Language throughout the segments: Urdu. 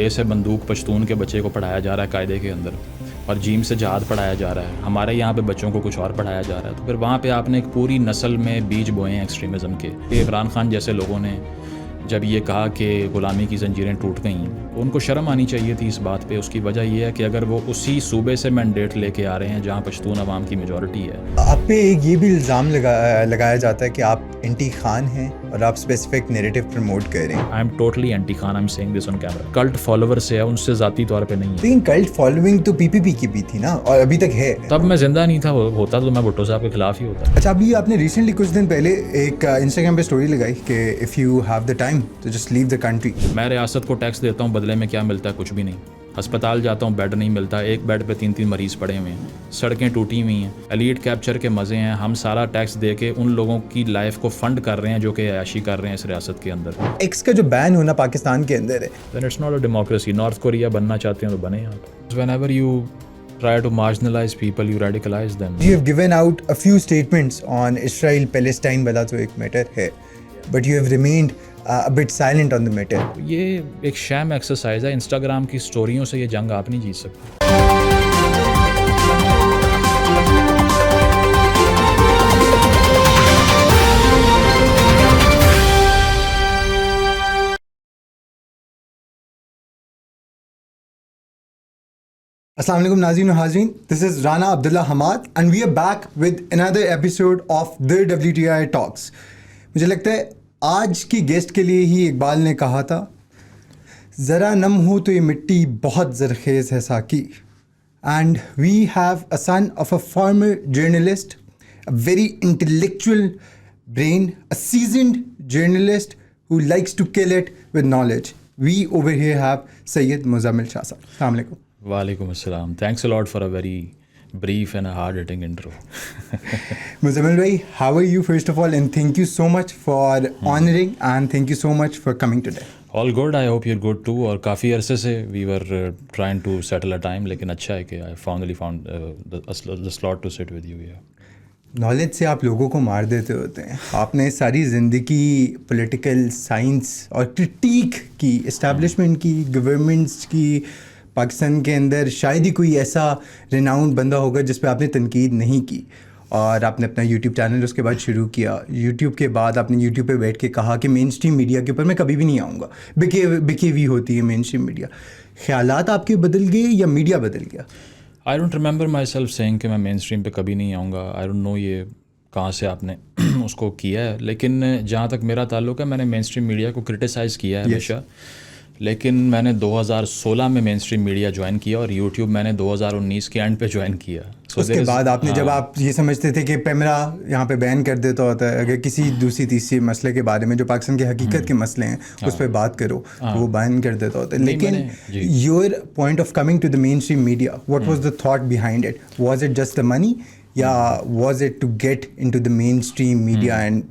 اے سے بندوق پشتون کے بچے کو پڑھایا جا رہا ہے قاعدے کے اندر، اور جیم سے جہاد پڑھایا جا رہا ہے، ہمارے یہاں پہ بچوں کو کچھ اور پڑھایا جا رہا ہے، تو پھر وہاں پہ آپ نے ایک پوری نسل میں بیج بوئے ہیں ایکسٹریمزم کے. عمران خان جیسے لوگوں نے جب یہ کہا کہ غلامی کی زنجیریں ٹوٹ گئیں تو ان کو شرم آنی چاہیے تھی اس بات پہ. اس کی وجہ یہ ہے کہ اگر وہ اسی صوبے سے مینڈیٹ لے کے آ رہے ہیں جہاں پشتون عوام کی میجورٹی ہے. آپ پہ ایک یہ بھی الزام لگایا جاتا ہے کہ آپ اینٹی خان ہیں اور آپ اسپیسیفک نیریٹو پروموٹ کر رہے ہیں. I am totally anti Khan, I am saying this on camera. Cult follower سے ہے، ان سے ذاتی طور پہ نہیں ہے. لیکن کلٹ فالوئنگ تو پی پی پی کی بھی تھی نا، اور ابھی تک ہے. تب میں زندہ نہیں تھا، ہوتا تو میں بھٹو صاحب کے خلاف ہی ہوتا. اچھا، ابھی آپ نے ریسنٹلی کچھ دن پہلے ایک انسٹاگرام پہ اسٹوری لگائی کہ if you have the time to just leave the country. میں ریاست کو ٹیکس دیتا ہوں، بدلے میں کیا ملتا ہے؟ کچھ بھی نہیں. ہسپتال جاتا ہوں، بیڈ نہیں ملتا، ایک بیڈ پہ 3 مریض پڑے ہوئے ہیں، سڑکیں ٹوٹی ہوئی ہیں، ایلیٹ کیپچر کے مزے ہیں. ہم سارا ٹیکس دے کے ان لوگوں کی لائف کو فنڈ کر رہے ہیں جو کہ عیاشی کر رہے ہیں اس ریاست کے اندر. ایکس کا جو بین ہونا پاکستان کے اندر ہے، then it's not a democracy. North Korea بننا چاہتے ہیں تو بنے آپ. whenever you try to marginalize people, you radicalize them. you have given out a few statements on Israel Palestine والا تو ایک میٹر ہے، but you have remained a bit silent on the matter. یہ ایک شیم ایکسرسائز ہے. انسٹاگرام کی سٹوریوں سے یہ جنگ آپ نہیں جیت سکتے. السلام علیکم ناظرین و حاضرین، this is Rana Abdullah Hammad and we are back with another episode of the WTI talks. مجھے لگتا ہے آج کی گیسٹ کے لیے ہی اقبال نے کہا تھا، ذرا نم ہو تو یہ مٹی بہت زرخیز ہے ساقی. And we have a son of a farmer journalist, a very intellectual brain, a seasoned journalist who likes to kill it with knowledge. We over here have Sayyid Muzammil Shah صاحب. السلام علیکم. وعلیکم السلام. Thanks a lot for a very brief and a hard hitting intro. Muzammil bhai, how are you first of all, and thank you so much for honoring and thank you so much for coming today. All good. I hope you're good too. اور کافی عرصے سے we were trying to settle a time، لیکن اچھا ہے کہ I finally found the slot to sit with you here. Knowledge سے آپ لوگوں کو مار دیتے ہوتے ہیں. آپ نے ساری زندگی پولیٹیکل سائنس اور کرٹیک کی، اسٹیبلشمنٹ کی، گورنمنٹس کی. پاکستان کے اندر شاید ہی کوئی ایسا ریناؤنڈ بندہ ہوگا جس پہ آپ نے تنقید نہیں کی، اور آپ نے اپنا یوٹیوب چینل اس کے بعد شروع کیا. یوٹیوب کے بعد آپ نے یوٹیوب پہ بیٹھ کے کہا کہ مین اسٹریم میڈیا کے اوپر میں کبھی بھی نہیں آؤں گا، بکے ہوئی ہوتی ہے مین اسٹریم میڈیا. خیالات آپ کے بدل گئے یا میڈیا بدل گیا؟ I don't remember myself saying کہ میں مین اسٹریم پہ کبھی نہیں آؤں گا. I don't know یہ کہاں سے آپ نے اس کو کیا ہے، لیکن جہاں تک میرا تعلق ہے میں نے مین اسٹریم میڈیا کو کرٹیسائز کیا ہے ہمیشہ. لیکن میں نے 2016 میں مین اسٹریم میڈیا جوائن کیا، اور یوٹیوب میں نے 2019 کے اینڈ پہ جوائن کیا. اس کے بعد آپ نے جب آپ یہ سمجھتے تھے کہ پیمرا یہاں پہ بین کر دیتا ہوتا ہے اگر کسی دوسری تیسری مسئلے کے بارے میں جو پاکستان کے حقیقت کے مسئلے ہیں اس پہ بات کرو تو وہ بین کر دیتا ہوتا ہے. لیکن your point of coming to the mainstream media, what was the thought behind it? Was it just the money, یا was it to get into the mainstream media and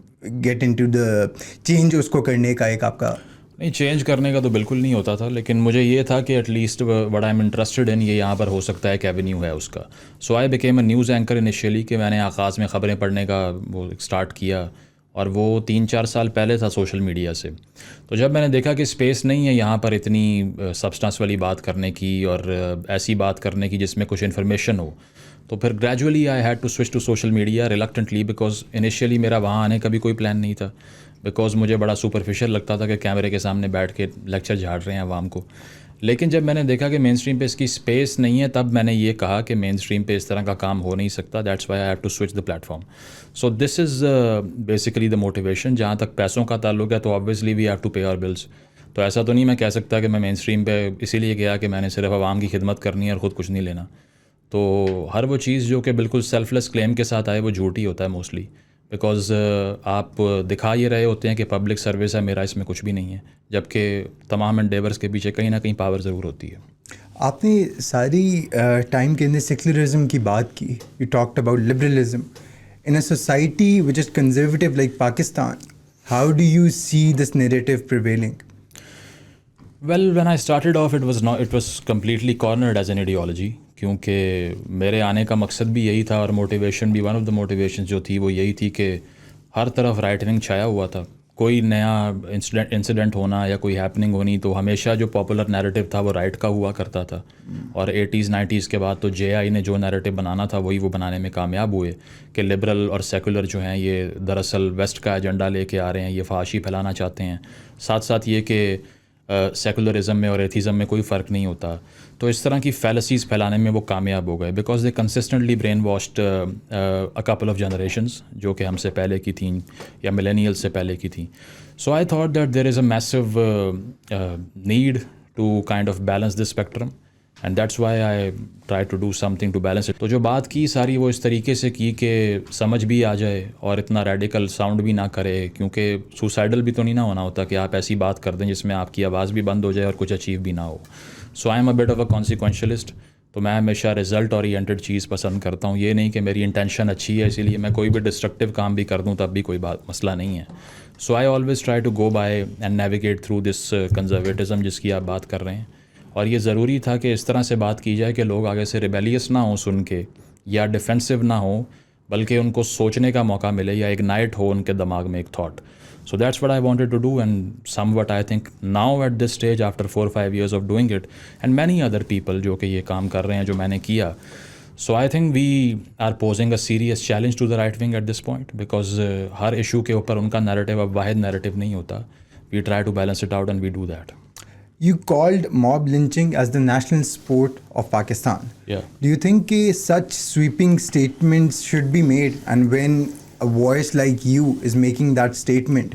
get into the change اس کو کرنے کا ایک آپ کا؟ نہیں، چینج کرنے کا تو بالکل نہیں ہوتا تھا، لیکن مجھے یہ تھا کہ at least what I'm interested in, یہ یہاں پر ہو سکتا ہے کہ ایونیو ہے اس کا. So I became a news anchor initially, کہ میں نے آغاز میں خبریں پڑھنے کا وہ اسٹارٹ کیا، اور وہ 3-4 سال پہلے تھا سوشل میڈیا سے. تو جب میں نے دیکھا کہ اسپیس نہیں ہے یہاں پر اتنی سبسٹانس والی بات کرنے کی اور ایسی بات کرنے کی جس میں کچھ انفارمیشن ہو، تو پھر gradually I had to switch to social media reluctantly, because initially میرا وہاں آنے کا بھی کوئی پلان نہیں تھا، بیکاز مجھے بڑا سپرفیشل لگتا تھا کہ کیمرے کے سامنے بیٹھ کے لیکچر جھاڑ رہے ہیں عوام کو. لیکن جب میں نے دیکھا کہ مین اسٹریم پہ اس کی اسپیس نہیں ہے، تب میں نے یہ کہا کہ مین اسٹریم پہ اس طرح کا کام ہو نہیں سکتا. That's why I have to switch the platform. So this is basically the motivation. جہاں تک پیسوں کا تعلق ہے تو obviously we have to pay our bills. تو ایسا تو نہیں میں کہہ سکتا کہ میں مین اسٹریم پہ اسی لیے گیا کہ میں نے صرف عوام کی خدمت کرنی ہے اور خود کچھ نہیں لینا. تو ہر وہ چیز جو کہ بالکل سیلف لیس کلیم کے ساتھ آئے وہ جھوٹ ہی ہوتا ہے موسٹلی، بیکاز آپ دکھا یہ رہے ہوتے ہیں کہ پبلک سروس ہے، میرا اس میں کچھ بھی نہیں ہے، جبکہ تمام انڈیورس کے پیچھے کہیں نہ کہیں پاور ضرور ہوتی ہے. آپ نے ساری ٹائم کے اندر سیکولرزم کی بات کی. You talked about liberalism in a society which is conservative like Pakistan. How do you see this narrative prevailing? Well when I started off it was completely cornered as an ideology, کیونکہ میرے آنے کا مقصد بھی یہی تھا، اور موٹیویشن بھی ون آف دا موٹیویشن جو تھی وہ یہی تھی کہ ہر طرف رائٹ ونگ چھایا ہوا تھا. کوئی نیا انسیڈنٹ ہونا یا کوئی ہیپننگ ہونی تو ہمیشہ جو پاپولر نیریٹو تھا وہ رائٹ کا ہوا کرتا تھا, اور 80s 90s کے بعد تو جے آئی نے جو نیریٹو بنانا تھا وہی وہ بنانے میں کامیاب ہوئے کہ لبرل اور سیکولر جو ہیں یہ دراصل ویسٹ کا ایجنڈا لے کے آ رہے ہیں, یہ فحاشی پھیلانا چاہتے ہیں, ساتھ ساتھ یہ کہ سیکولرزم میں اور ایتھیزم میں کوئی فرق نہیں ہوتا. تو اس طرح کی فیلسیز پھیلانے میں وہ کامیاب ہو گئے because they consistently brain washed a couple of generations جو کہ ہم سے پہلے کی تھیں یا ملینیل سے پہلے کی تھیں. So I thought that there is a massive need to kind of balance this spectrum and that's why I try to do something to balance it. تو جو بات کی ساری وہ اس طریقے سے کی کہ سمجھ بھی آ جائے اور اتنا ریڈیکل ساؤنڈ بھی نہ کرے, کیونکہ سوسائڈل بھی تو نہیں نہ ہونا ہوتا کہ آپ ایسی بات کر دیں جس میں آپ کی آواز بھی بند ہو جائے اور کچھ اچیو بھی نہ ہو. So I am a bit of a consequentialist. تو میں ہمیشہ رزلٹ اورینٹیڈ چیز پسند کرتا ہوں, یہ نہیں کہ میری انٹینشن اچھی ہے اسی لیے میں کوئی بھی ڈسٹرکٹیو کام بھی کر دوں تب بھی کوئی مسئلہ نہیں ہے. So I always try to go by and navigate through this conservatism جس کی آپ بات کر رہے ہیں. اور یہ ضروری تھا کہ اس طرح سے بات کی جائے کہ لوگ آگے سے ریبیلیس نہ ہوں سن کے یا ڈیفینسو نہ ہوں, بلکہ ان کو سوچنے کا موقع ملے یا اگنائٹ ہو ان کے دماغ میں ایک thought. So that's what I wanted to do, and somewhat I think now at this stage after 4 or 5 years of doing it and many other people جو کہ یہ کام کر رہے ہیں جو میں نے کیا, so I think we are posing a serious challenge to the right wing at this point because Hare issue کے اوپر ان کا نیریٹو اب واحد نیریٹو نہیں ہوتا. We try to balance it out and we do that. You called mob lynching as the national sport of Pakistan. Yeah. Do you think such sweeping statements should be made, and when a voice like you is making that statement,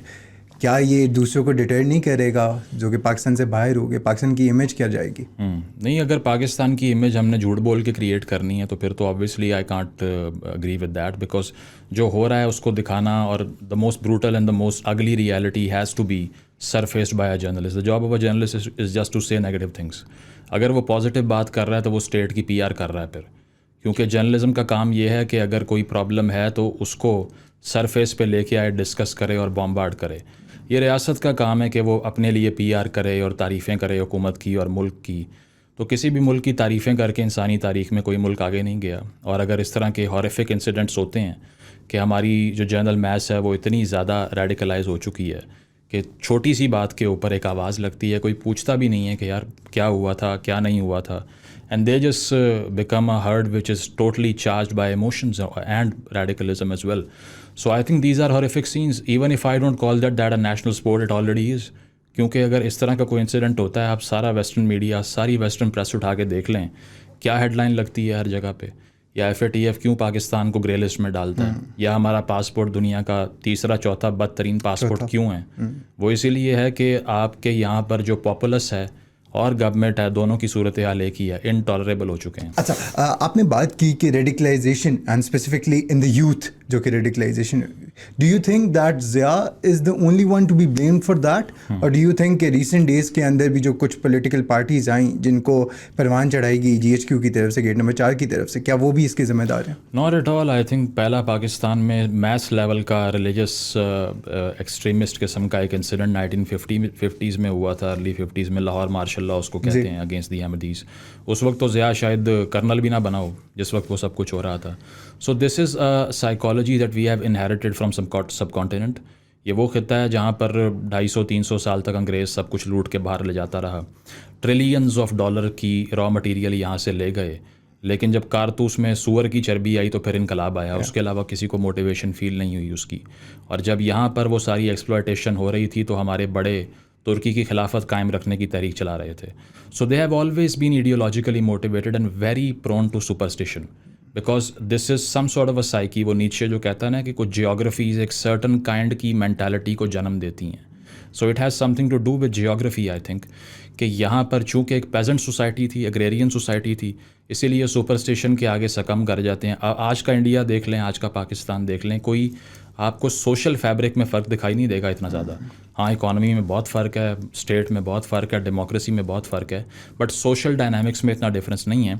کیا یہ دوسروں کو ڈیٹر نہیں کرے گا جو کہ پاکستان سے باہر ہو گئے؟ پاکستان کی امیج کیا جائے گی؟ نہیں, اگر پاکستان کی امیج ہم نے جھوٹ بول کے کریٹ کرنی ہے تو پھر تو obviously I can't agree with that, because جو ہو رہا ہے اس کو دکھانا, اور the most brutal and the most ugly reality has to be surfaced by a journalist. The job of a journalist is just to say negative things. اگر وہ پازیٹیو بات کر رہا ہے تو وہ اسٹیٹ کی پی آر کر رہا ہے پھر, کیونکہ جرنلزم کا کام یہ ہے کہ اگر کوئی پرابلم ہے تو اس کو سرفیس پہ لے کے آئے, ڈسکس کرے اور بامبارڈ کرے. یہ ریاست کا کام ہے کہ وہ اپنے لیے پی آر کرے اور تعریفیں کرے حکومت کی اور ملک کی. تو کسی بھی ملک کی تعریفیں کر کے انسانی تاریخ میں کوئی ملک آگے نہیں گیا. اور اگر اس طرح کے ہارفک انسیڈنٹس ہوتے ہیں کہ ہماری جو جنرل میس ہے وہ اتنی زیادہ ریڈیکلائز ہو چکی ہے کہ چھوٹی سی بات کے اوپر ایک آواز لگتی ہے, کوئی پوچھتا بھی نہیں ہے کہ یار کیا ہوا تھا کیا نہیں ہوا تھا, and they just become a herd which is totally charged by emotions and radicalism as well. So I think these are horrific scenes. Even if I don't call that a national sport, it already is. کیونکہ اگر اس طرح کا کوئی انسیڈنٹ ہوتا ہے, آپ سارا ویسٹرن میڈیا, ساری ویسٹرن پریس اٹھا کے دیکھ لیں, کیا ہیڈ لائن لگتی ہے ہر جگہ پہ, یا FATF کیوں پاکستان کو گرے لسٹ میں ڈالتا ہے, یا ہمارا پاسپورٹ دنیا کا تیسرا چوتھا بدترین پاسپورٹ کیوں ہے. وہ اسی لیے ہے کہ آپ کے یہاں پر جو پاپولس ہے اور گورنمنٹ ہے, دونوں کی صورتحال ایک ہی ہے, انٹالریبل ہو چکے ہیں. اچھا, آپ نے بات کی کہ radicalization and specifically in the youth جو کہ radicalization, do you think that Zia is the only one to be blamed for that, اور ڈو یو تھنک کہ ریسنٹ ڈیز کے اندر بھی جو کچھ پولیٹیکل پارٹیز آئیں جن کو پروان چڑھائی گئی GHQ کی طرف سے, گیٹ نمبر 4 کی طرف سے, کیا وہ بھی اس کے ذمہ دار ہیں؟ Not at all. I think پہلا پاکستان میں میس لیول کا ریلیجس ایکسٹریمسٹ قسم کا ایک انسیڈنٹ 1950s میں ہوا تھا, ارلی 50s میں, لاہور مارشل لا اس کو کہتے ہیں, اگینسٹ دی احمدیز. اس وقت تو ضیاء شاید کرنل بھی نہ بنا ہو جس وقت وہ سب کچھ ہو رہا تھا. So this is a psychology that we have inherited from subcontinent. یہ وہ خطہ ہے جہاں پر 250-300 سال تک انگریز سب کچھ لوٹ کے باہر لے جاتا رہا, ٹریلینز آف ڈالر کی را مٹیریل یہاں سے لے گئے, لیکن جب کارتوس میں سور کی چربی آئی تو پھر انقلاب آیا. اس کے علاوہ کسی کو موٹیویشن فیل نہیں ہوئی اس کی. اور جب یہاں پر وہ ساری ایکسپلائٹیشن ہو رہی تھی تو ہمارے بڑے ترکی کی خلافت قائم رکھنے کی تحریک چلا رہے تھے. So they have always been ideologically motivated and very prone to superstition, because this is some sort of a psyche. وہ نیچے جو کہتا ہے نا کہ کچھ جیوگرافیز ایک سرٹن کائنڈ کی مینٹالٹی کو جنم دیتی ہیں. So it has something to do with geography. I think کہ یہاں پر چونکہ ایک پیزنٹ سوسائٹی تھی, اگریرین سوسائٹی تھی, اسی لیے سپرسٹیشن کے آگے سکم کر جاتے ہیں. آج کا انڈیا دیکھ لیں, آج کا پاکستان دیکھ لیں, کوئی آپ کو سوشل فیبرک میں فرق دکھائی نہیں دے گا اتنا زیادہ. ہاں, اکانومی میں بہت فرق ہے, اسٹیٹ میں بہت فرق ہے, ڈیموکریسی میں بہت فرق ہے, بٹ سوشل ڈائنامکس میں اتنا ڈفرینس نہیں ہے.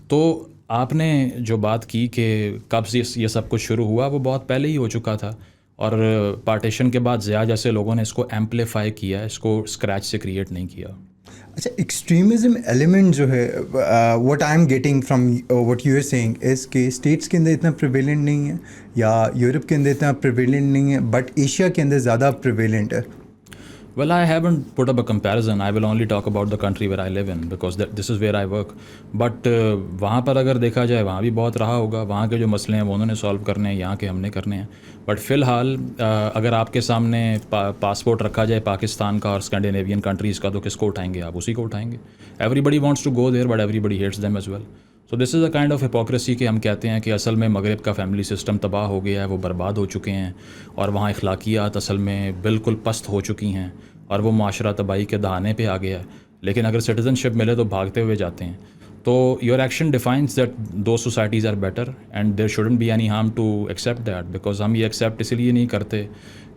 تو آپ نے جو بات کی کہ کب سے یہ سب کچھ شروع ہوا, وہ بہت پہلے ہی ہو چکا تھا, اور پارٹیشن کے بعد ضیاء جیسے لوگوں نے اس کو ایمپلیفائی کیا, اس کو اسکریچ سے کریٹ نہیں کیا. اچھا ایکسٹریمزم ایلیمنٹ جو ہے what I am getting from what you are saying is کہ اسٹیٹس کے اندر اتنا پریویلنٹ نہیں ہے یا یورپ کے اندر اتنا پریویلنٹ نہیں ہے بٹ ایشیا کے اندر زیادہ پریویلنٹ ہے. Well, I haven't put up a comparison. I will only talk about the country where I live in because this is where I work. But وہاں پر اگر دیکھا جائے وہاں بھی بہت رہا ہوگا. وہاں کے جو مسئلے ہیں وہ انہوں نے سالو کرنے ہیں, یہاں کے ہم نے کرنے ہیں. بٹ فی الحال اگر آپ کے سامنے پاسپورٹ رکھا جائے پاکستان کا اور اسکینڈینیوین کنٹریز کا تو کس کو اٹھائیں گے آپ؟ اسی کو اٹھائیں گے. Everybody wants to go there but everybody hates them as well. So this is a kind of hypocrisy کہ ہم کہتے ہیں کہ اصل میں مغرب کا فیملی سسٹم تباہ ہو گیا ہے, وہ برباد ہو چکے ہیں اور وہاں اخلاقیات اصل میں بالکل پست ہو چکی ہیں اور وہ معاشرہ تباہی کے دہانے پہ آ گیا ہے. لیکن اگر سٹیزن شپ ملے تو بھاگتے ہوئے جاتے ہیں. تو your action defines that two societies are better and there shouldn't be any harm to accept that, because ہم یہ ایکسیپٹ اسی لیے نہیں کرتے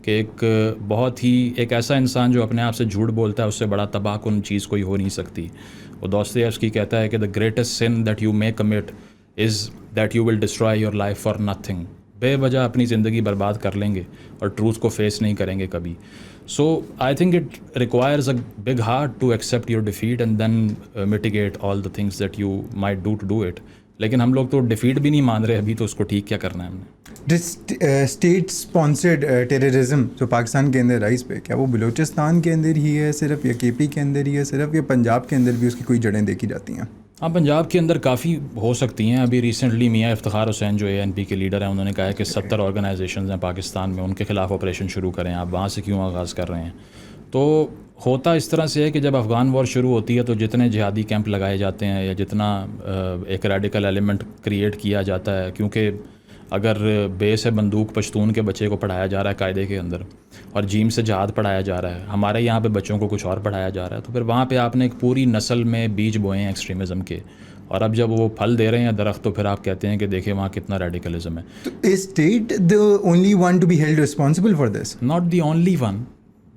کہ ایک بہت ہی ایک ایسا انسان جو اپنے آپ سے جھوٹ بولتا ہے اس سے بڑا تباہ کن چیز کوئی ہو نہیں سکتی. وہ دوستویفسکی کہتا ہے کہ the greatest sin that you may commit is that you will destroy your life for nothing. بے وجہ اپنی زندگی برباد کر لیں گے اور ٹروتھ کو فیس نہیں کریں گے کبھی. So I think it requires a big heart to accept your defeat and then mitigate all the things that you might do to do it. لیکن ہم لوگ تو ڈیفیٹ بھی نہیں مان رہے ابھی, تو اس کو ٹھیک کیا کرنا ہے ہم نے. اسٹیٹ اسپانسرڈ ٹیررزم جو پاکستان کے اندر رائز پہ, کیا وہ بلوچستان کے اندر ہی ہے صرف یا کے پی کے اندر ہی ہے صرف یا پنجاب کے اندر بھی اس کی کوئی جڑیں دیکھی جاتی ہیں؟ ہاں, پنجاب کے اندر کافی ہو سکتی ہیں. ابھی ریسنٹلی میاں افتخار حسین جو ANP کے لیڈر ہیں انہوں نے کہا ہے کہ 70 آرگنائزیشنز ہیں پاکستان میں, ان کے خلاف آپریشن شروع کریں. آپ وہاں سے کیوں آغاز کر رہے ہیں؟ تو ہوتا اس طرح سے ہے کہ جب افغان وار شروع ہوتی ہے تو جتنے جہادی کیمپ لگائے جاتے ہیں یا جتنا ایک ریڈیکل ایلیمنٹ کریٹ کیا جاتا ہے, کیونکہ اگر بے سے بندوق پشتون کے بچے کو پڑھایا جا رہا ہے قاعدے کے اندر اور جیم سے جہاد پڑھایا جا رہا ہے, ہمارے یہاں پہ بچوں کو کچھ اور پڑھایا جا رہا ہے, تو پھر وہاں پہ آپ نے ایک پوری نسل میں بیج بوئے ہیں ایکسٹریمزم کے, اور اب جب وہ پھل دے رہے ہیں درخت تو پھر آپ کہتے ہیں کہ دیکھیں وہاں کتنا ریڈیکلزم ہے. تو state the only one to be held responsible for this? Not the only one,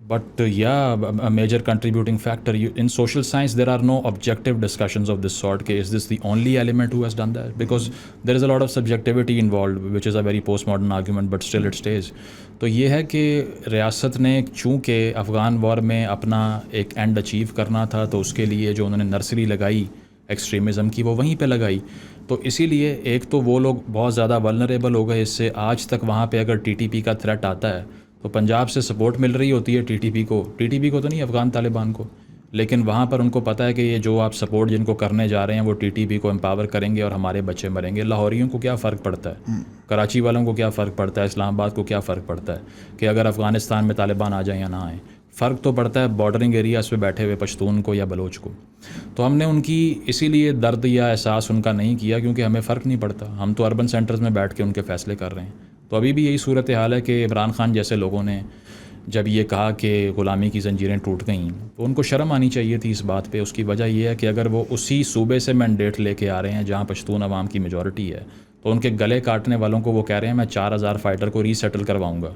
but yeah, a major contributing factor. In social science, there are no objective discussions of this sort. Is this the only element who has done that? Because there is a lot of subjectivity involved, which is a very postmodern argument, but still it stays. تو یہ ہے کہ ریاست نے چونکہ افغان وار میں اپنا ایک اینڈ اچیو کرنا تھا تو اس کے لیے جو انہوں نے نرسری لگائی ایکسٹریمزم کی وہ وہیں پہ لگائی. تو اسی لیے ایک تو وہ لوگ بہت زیادہ ولنریبل ہو گئے اس سے. آج تک وہاں پہ اگر TTP کا تھریٹ آتا ہے تو پنجاب سے سپورٹ مل رہی ہوتی ہے TTP کو تو نہیں, افغان طالبان کو. لیکن وہاں پر ان کو پتہ ہے کہ یہ جو آپ سپورٹ جن کو کرنے جا رہے ہیں وہ TTP کو امپاور کریں گے اور ہمارے بچے مریں گے. لاہوریوں کو کیا فرق پڑتا ہے, کراچی والوں کو کیا فرق پڑتا ہے, اسلام آباد کو کیا فرق پڑتا ہے کہ اگر افغانستان میں طالبان آ جائیں یا نہ آئیں؟ فرق تو پڑتا ہے بارڈرنگ ایریاز پہ بیٹھے ہوئے پشتون کو یا بلوچ کو. تو ہم نے ان کی اسی لیے درد یا احساس ان کا نہیں کیا کیونکہ ہمیں فرق نہیں پڑتا. ہم تو اربن سینٹرز میں بیٹھ کے ان کے فیصلے کر رہے ہیں. تو ابھی بھی یہی صورت حال ہے کہ عمران خان جیسے لوگوں نے جب یہ کہا کہ غلامی کی زنجیریں ٹوٹ گئیں تو ان کو شرم آنی چاہیے تھی اس بات پہ. اس کی وجہ یہ ہے کہ اگر وہ اسی صوبے سے مینڈیٹ لے کے آ رہے ہیں جہاں پشتون عوام کی میجورٹی ہے تو ان کے گلے کاٹنے والوں کو وہ کہہ رہے ہیں میں 4000 فائٹر کو ری سیٹل کرواؤں گا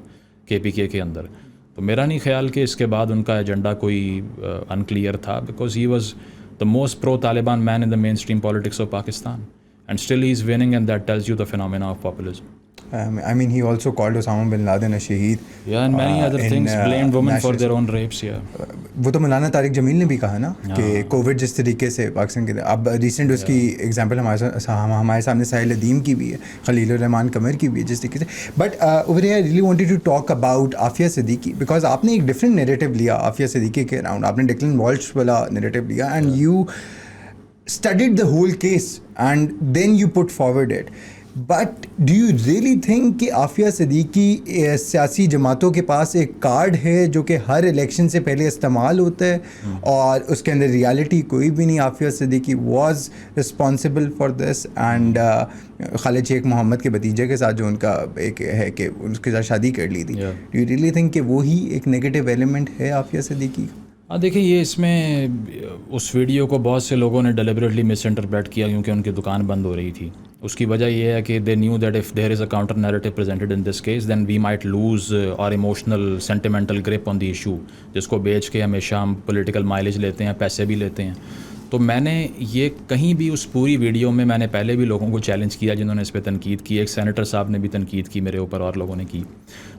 KPK کے اندر. تو میرا نہیں خیال کہ اس کے بعد ان کا ایجنڈا کوئی انکلیئر تھا, because he was the most pro Taliban man in the mainstream politics of Pakistan and still he is winning and that tells you the phenomena of populism. I mean, he also called Osama bin Laden a shaheed. Yeah, and many other things, blamed women for their own rapes, yeah. وہ تو مولانا طارق جمیل نے بھی کہا نا کہ کووڈ جس طریقے سے پاکستان کے اب ریسنٹ اس کی ایگزامپل ہمارے سامنے ساحل ادیم کی بھی ہے, خلیل الرحمان قمر کی بھی ہے جس طریقے سے. But over here really wanted to talk about Aafia Siddiqui, because آپ نے ایک ڈفرینٹ نیریٹو لیا عافیہ صدیقی کے اراؤنڈ. آپ نے ڈکلن والش والا نیریٹو لیا and you studied the whole case and then you put forward it. But do you really think کہ عافیہ صدیقی سیاسی جماعتوں کے پاس ایک کارڈ ہے جو کہ ہر الیکشن سے پہلے استعمال ہوتا ہے اور اس کے اندر ریالٹی کوئی بھی نہیں؟ Aafia Siddiqui was responsible for this and Khalid Sheikh Mohammed کے بھتیجے کے ساتھ جو ان کا ایک ہے کہ اس کے ساتھ شادی کر لی تھی. ڈو یو ریئلی تھنک کہ وہی ایک نیگیٹو ایلیمنٹ ہے عافیہ صدیقی؟ ہاں دیکھیں, یہ اس میں اس ویڈیو کو بہت سے لوگوں نے ڈیلیبریٹلی مس انٹرپریٹ کیا کیونکہ ان کی دکان بند ہو رہی تھی. اس کی وجہ یہ ہے کہ they knew that if there is a counter narrative presented in this case then we might lose our emotional sentimental grip on the issue, جس کو بیچ کے ہمیشہ ہم پولیٹیکل مائلیج لیتے ہیں, پیسے بھی لیتے ہیں. تو میں نے یہ کہیں بھی اس پوری ویڈیو میں نے پہلے بھی لوگوں کو چیلنج کیا جنہوں نے اس پہ تنقید کی, ایک سینیٹر صاحب نے بھی تنقید کی میرے اوپر اور لوگوں نے کی.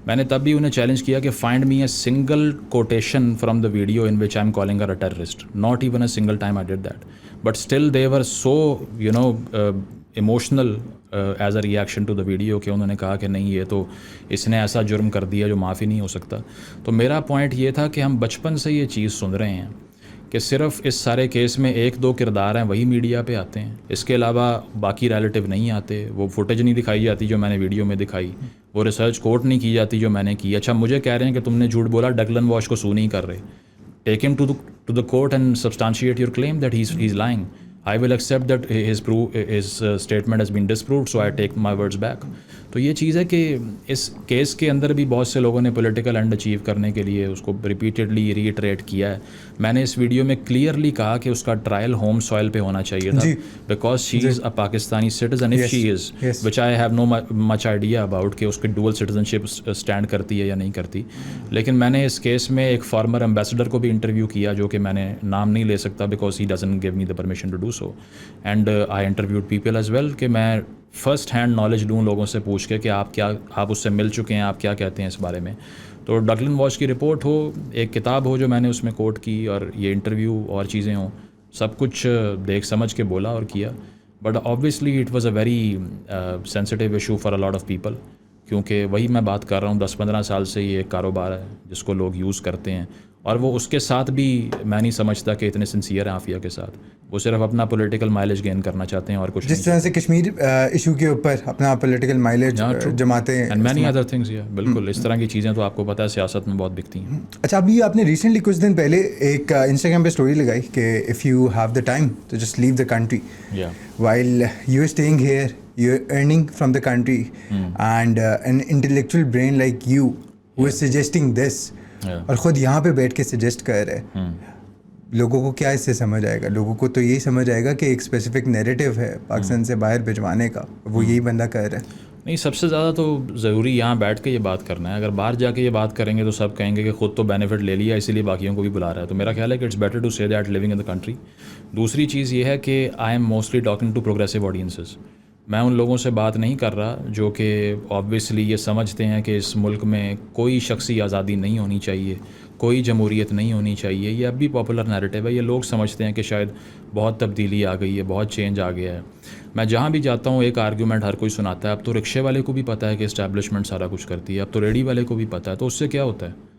میں نے تب بھی انہیں چیلنج کیا کہ find me a single quotation from the video in which I am calling her a terrorist, not even a single time I did that, but still they were so emotional as a reaction to the video کہ انہوں نے کہا کہ نہیں یہ تو اس نے ایسا جرم کر دیا جو معافی نہیں ہو سکتا. تو میرا پوائنٹ یہ تھا کہ ہم بچپن سے یہ چیز سن رہے ہیں کہ صرف اس سارے کیس میں 1-2 کردار ہیں وہی میڈیا پہ آتے ہیں, اس کے علاوہ باقی ریلیٹیو نہیں آتے, وہ فوٹیج نہیں دکھائی جاتی جو میں نے ویڈیو میں دکھائی, وہ ریسرچ کوٹ نہیں کی جاتی جو میں نے کی. اچھا مجھے کہہ رہے ہیں کہ تم نے جھوٹ بولا, ڈگلن واش کو سو نہیں کر رہے, take him to the court and substantiate your claim that he is lying. I will accept that his statement has been disproved, so I take my words back. تو یہ چیز ہے کہ اس کیس کے اندر بھی بہت سے لوگوں نے پولیٹیکل اینڈ اچیو کرنے کے لیے اس کو ریپیٹیڈلی ریٹریٹ کیا ہے. میں نے اس ویڈیو میں کلیئرلی کہا کہ اس کا ٹرائل ہوم سوائل پہ ہونا چاہیے تھا, because she is a Pakistani citizen, if she is which I have no much idea about کہ اس کی ڈوئل سٹیزن شپ اسٹینڈ کرتی ہے یا نہیں کرتی. لیکن میں نے اس کیس میں ایک فارمر ایمبیسڈر کو بھی انٹرویو کیا جو کہ میں نے نام نہیں لے سکتا because he doesn't give me the permission to do so, and I interviewed people as well کہ میں فرسٹ ہینڈ نالج لوں لوگوں سے پوچھ کے کہ آپ اس سے مل چکے ہیں, آپ کیا کہتے ہیں اس بارے میں. تو ڈگلن واش کی رپورٹ ہو, ایک کتاب ہو جو میں نے اس میں کوٹ کی, اور یہ انٹرویو اور چیزیں ہوں, سب کچھ دیکھ سمجھ کے بولا اور کیا. But obviously it was a very sensitive issue for a lot of people, کیونکہ وہی میں بات کر رہا ہوں 10-15 سال سے یہ ایک کاروبار ہے جس کو لوگ یوز کرتے ہیں, اور وہ اس کے ساتھ بھی میں نہیں سمجھتا کہ اتنے سنسیئر ہیں عافیہ کے ساتھ. وہ صرف اپنا پولیٹیکل مائلیج گین کرنا چاہتے ہیں اور کچھ جس طرح سے کشمیر ایشو کے اوپر اپنا پولیٹیکل مائلیج جماتے ہیں, اینڈ مینی ادر تھنگس. بالکل اس طرح کی چیزیں تو آپ کو پتہ ہے سیاست میں بہت بکتی ہیں. اچھا ابھی آپ نے ریسنٹلی کچھ دن پہلے ایک انسٹاگرام پہ اسٹوری لگائی کہ if you have the time to just leave the country while you are staying here, you are earning from the country, and an intellectual brain like you who is suggesting this, اور خود یہاں پہ بیٹھ کے سجیسٹ کر رہے. لوگوں کو کیا اس سے سمجھ آئے گا؟ لوگوں کو تو یہی سمجھ آئے گا کہ ایک اسپیسیفک نیریٹیو ہے پاکستان سے باہر بھجوانے کا, وہ یہی بندہ کر رہا ہے. نہیں, سب سے زیادہ تو ضروری یہاں بیٹھ کے یہ بات کرنا ہے. اگر باہر جا کے یہ بات کریں گے تو سب کہیں گے کہ خود تو بینیفٹ لے لیا اسی لیے باقیوں کو بھی بلا رہا ہے. تو میرا خیال ہے کہ it's better to say that living in the country. دوسری چیز یہ ہے کہ I am mostly talking to progressive audiences. میں ان لوگوں سے بات نہیں کر رہا جو کہ آبویسلی یہ سمجھتے ہیں کہ اس ملک میں کوئی شخصی آزادی نہیں ہونی چاہیے, کوئی جمہوریت نہیں ہونی چاہیے. یہ اب بھی پاپولر نیریٹیو ہے. یہ لوگ سمجھتے ہیں کہ شاید بہت تبدیلی آ گئی ہے, بہت چینج آ گیا ہے. میں جہاں بھی جاتا ہوں ایک آرگیومنٹ ہر کوئی سناتا ہے. اب تو رکشے والے کو بھی پتہ ہے کہ اسٹیبلشمنٹ سارا کچھ کرتی ہے, اب تو ریڈی والے کو بھی پتہ ہے. تو اس سے کیا ہوتا ہے؟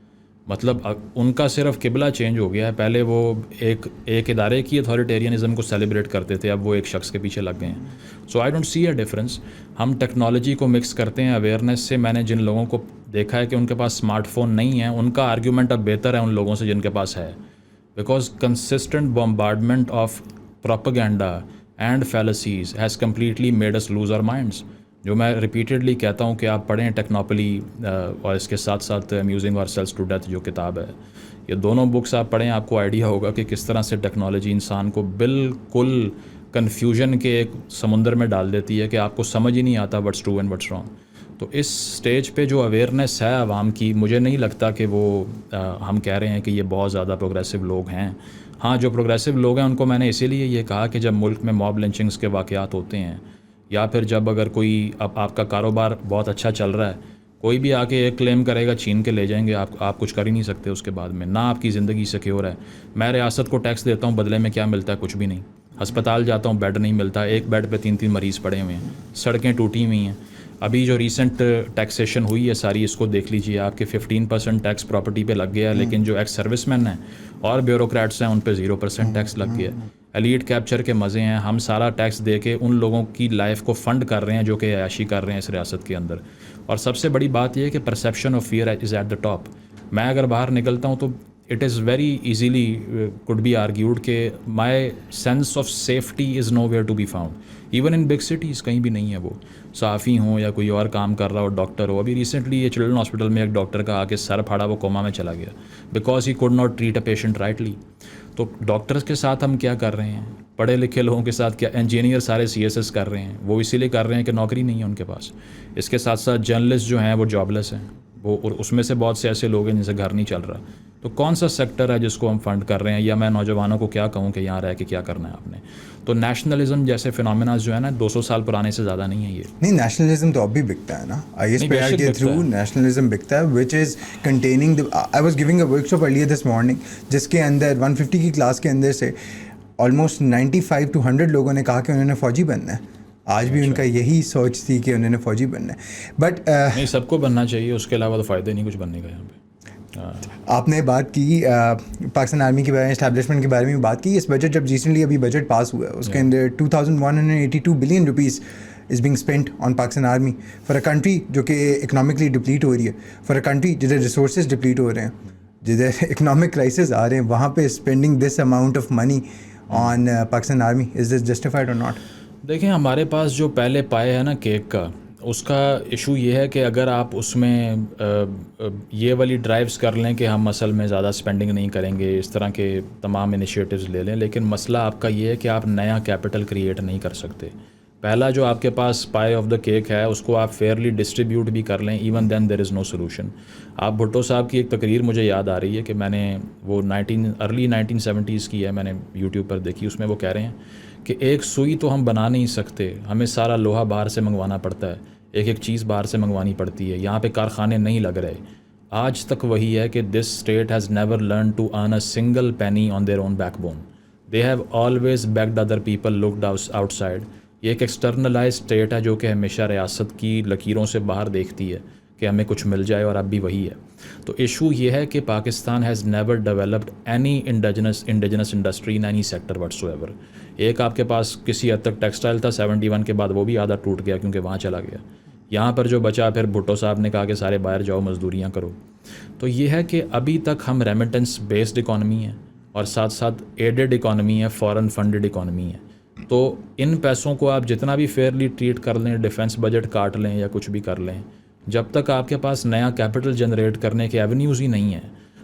مطلب ان کا صرف قبلہ چینج ہو گیا ہے. پہلے وہ ایک ادارے کی اتھارٹیرینزم کو سیلیبریٹ کرتے تھے, اب وہ ایک شخص کے پیچھے لگ گئے ہیں. So I don't see a difference. ہم ٹیکنالوجی کو مکس کرتے ہیں اویئرنیس سے. میں نے جن لوگوں کو دیکھا ہے کہ ان کے پاس اسمارٹ فون نہیں ہے, ان کا آرگیومنٹ اب بہتر ہے ان لوگوں سے جن کے پاس ہے, because consistent bombardment of propaganda and fallacies has completely made us lose our minds. جو میں ریپیٹیڈلی کہتا ہوں کہ آپ پڑھیں ٹیکنوپلی اور اس کے ساتھ ساتھ امیوزنگ اور سیلس ٹو ڈیتھ جو کتاب ہے, یہ دونوں بکس آپ پڑھیں, آپ کو آئیڈیا ہوگا کہ کس طرح سے ٹیکنالوجی انسان کو بالکل کنفیوژن کے ایک سمندر میں ڈال دیتی ہے کہ آپ کو سمجھ ہی نہیں آتا what's true and what's wrong. تو اس سٹیج پہ جو اویئرنیس ہے عوام کی, مجھے نہیں لگتا کہ وہ ہم کہہ رہے ہیں کہ یہ بہت زیادہ پروگریسو لوگ ہیں. ہاں, جو پروگریسو لوگ ہیں ان کو میں نے اسی لیے یہ کہا کہ جب ملک میں موب لنچنگس کے واقعات ہوتے ہیں, یا پھر جب اگر کوئی اب آپ کا کاروبار بہت اچھا چل رہا ہے, کوئی بھی آ کے ایک کلیم کرے گا چھین کے لے جائیں گے, آپ کچھ کر ہی نہیں سکتے اس کے بعد میں. نہ آپ کی زندگی سیکیور ہے. میں ریاست کو ٹیکس دیتا ہوں, بدلے میں کیا ملتا ہے؟ کچھ بھی نہیں. ہسپتال جاتا ہوں, بیڈ نہیں ملتا, ایک بیڈ پہ 3 مریض پڑے ہوئے ہیں, سڑکیں ٹوٹی ہوئی ہیں. ابھی جو ریسنٹ ٹیکسیشن ہوئی ہے ساری, اس کو دیکھ لیجیے, آپ کے 15% ٹیکس پراپرٹی پہ لگ گیا ہے, لیکن جو ایکس سروس مین ہیں اور بیوروکریٹس ہیں ان پہ 0% ٹیکس لگ گیا. ایلیٹ کیپچر کے مزے ہیں. ہم سارا ٹیکس دے کے ان لوگوں کی لائف کو فنڈ کر رہے ہیں جو کہ عیاشی کر رہے ہیں اس ریاست کے اندر. اور سب سے بڑی بات یہ ہے کہ perception of fear is at the top. میں اگر باہر نکلتا ہوں تو it is very easily could be argued کہ my sense of safety is nowhere to be found. Even in big cities کہیں بھی نہیں ہے. وہ صحافی ہوں یا کوئی اور کام کر رہا ہو, ڈاکٹر ہو. ابھی ریسنٹلی یہ چلڈرن ہاسپٹل میں ایک ڈاکٹر کا آ کے سر پھاڑا, وہ کوما میں چلا گیا because he could not treat a patient rightly. تو ڈاکٹرس کے ساتھ ہم کیا کر رہے ہیں؟ پڑھے لکھے لوگوں کے ساتھ کیا انجینئر سارے CSS کر رہے ہیں. وہ اسی لیے کر رہے ہیں کہ نوکری نہیں ہے ان کے پاس. اس کے ساتھ ساتھ جرنلسٹ جو ہیں وہ جاب لیس ہیں. وہ اس میں سے بہت سے ایسے لوگ ہیں جن سے گھر نہیں چل رہا. تو کون سا سیکٹر ہے جس کو ہم فنڈ کر رہے ہیں, یا میں نوجوانوں کو کیا کہوں کہ یہاں رہ کے کیا کرنا ہے آپ نے. تو نیشنلزم جیسے فنامناز جو ہے نا 200 سال پرانے سے زیادہ نہیں ہے یہ. نہیں, نیشنلزم تو اب بھی بکتا ہے نا, ISPR کے تھرو نیشنلزم بکتا ہے, which is containing. I was giving a workshop earlier this morning جس کے اندر 150 کی کلاس کے اندر سے آلموسٹ 95 to 100 لوگوں نے کہا کہ انہوں نے فوجی بننا ہے. آج بھی ان کا یہی سوچ تھی کہ انہوں نے فوجی بننا ہے. بٹ نہیں, سب کو بننا چاہیے, اس کے علاوہ تو فائدہ نہیں کچھ بننے کا یہاں پہ. آپ نے بات کی پاکستان آرمی کے بارے میں, اسٹیبلشمنٹ کے بارے میں بات کی. اس بجٹ جب ریسنٹلی ابھی بجٹ پاس ہوا ہے اس کے اندر 2182 billion rupees is being spent on Pakistan army for a country جو کہ اکنامکلی ڈپلیٹ ہو رہی ہے, فار اے کنٹری جدھر ریسورسز ڈپلیٹ ہو رہے ہیں, جدھر اکنامک کرائسز آ رہے ہیں, وہاں پہ spending this amount of money on Pakistan army, is this justified اور ناٹ؟ دیکھیں, ہمارے پاس جو پہلے پائے ہے نا کیک کا, اس کا ایشو یہ ہے کہ اگر آپ اس میں یہ والی ڈرائیوز کر لیں کہ ہم اصل میں زیادہ اسپینڈنگ نہیں کریں گے, اس طرح کے تمام انیشیٹوز لے لیں, لیکن مسئلہ آپ کا یہ ہے کہ آپ نیا کیپٹل کریٹ نہیں کر سکتے. پہلا جو آپ کے پاس پائے آف دا کیک ہے اس کو آپ فیئرلی ڈسٹریبیوٹ بھی کر لیں, ایون دین دیر از نو سولوشن. آپ بھٹو صاحب کی ایک تقریر مجھے یاد آ رہی ہے کہ میں نے وہ ارلی 1970s کی ہے, میں نے یوٹیوب پر دیکھی. اس میں وہ کہہ رہے ہیں کہ ایک سوئی تو ہم بنا نہیں سکتے, ہمیں سارا لوہا باہر سے منگوانا پڑتا ہے, ایک ایک چیز باہر سے منگوانی پڑتی ہے, یہاں پہ کارخانے نہیں لگ رہے. آج تک وہی ہے کہ this state has never learn to earn a single penny on their own backbone. They have always begged other people looked outside. یہ ایک ایکسٹرنلائز اسٹیٹ ہے جو کہ ہمیشہ ریاست کی لکیروں سے باہر دیکھتی ہے کہ ہمیں کچھ مل جائے, اور اب بھی وہی ہے. تو ایشو یہ ہے کہ Pakistan has never developed any indigenous industry in any sector what's ever. ایک آپ کے پاس کسی حد تک ٹیکسٹائل تھا 71 کے بعد, وہ بھی آدھا ٹوٹ گیا کیونکہ وہاں چلا گیا. یہاں پر جو بچا پھر بھٹو صاحب نے کہا کہ سارے باہر جاؤ مزدوریاں کرو. تو یہ ہے کہ ابھی تک ہم ریمیٹنس بیسڈ اکانومی ہے اور ساتھ ساتھ ایڈڈ اکانومی ہے, فورن فنڈڈ اکانومی ہے. تو ان پیسوں کو آپ جتنا بھی فیئرلی ٹریٹ کر لیں, ڈیفنس بجٹ کاٹ لیں یا کچھ بھی کر لیں, جب تک آپ کے پاس نیا کیپٹل جنریٹ کرنے کے ایونیوز ہی نہیں ہیں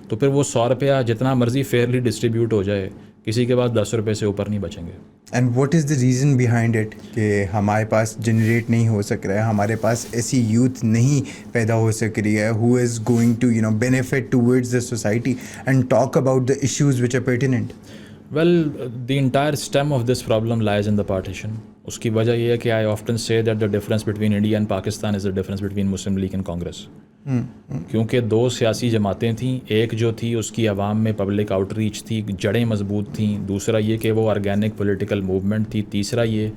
تو پھر وہ 100 روپیہ جتنا مرضی فیئرلی ڈسٹریبیوٹ ہو جائے, کسی کے پاس 10 روپے سے اوپر نہیں بچیں گے. And what is the reason behind it کہ ہمارے پاس جنریٹ نہیں ہو سک رہا ہے, ہمارے پاس ایسی یوتھ نہیں پیدا ہو سک رہی ہے who is going to benefit towards the society and talk about the issues which are pertinent? Well, the entire stem of this problem lies in the partition. اس کی وجہ یہ ہے کہ I often say that the difference between India and Pakistan is the difference between Muslim League and Congress. کیونکہ دو سیاسی جماعتیں تھیں, ایک جو تھی اس کی عوام میں پبلک آؤٹ ریچ تھی, جڑیں مضبوط تھیں, دوسرا یہ کہ وہ آرگینک پولیٹیکل موومنٹ تھی, تیسرا یہ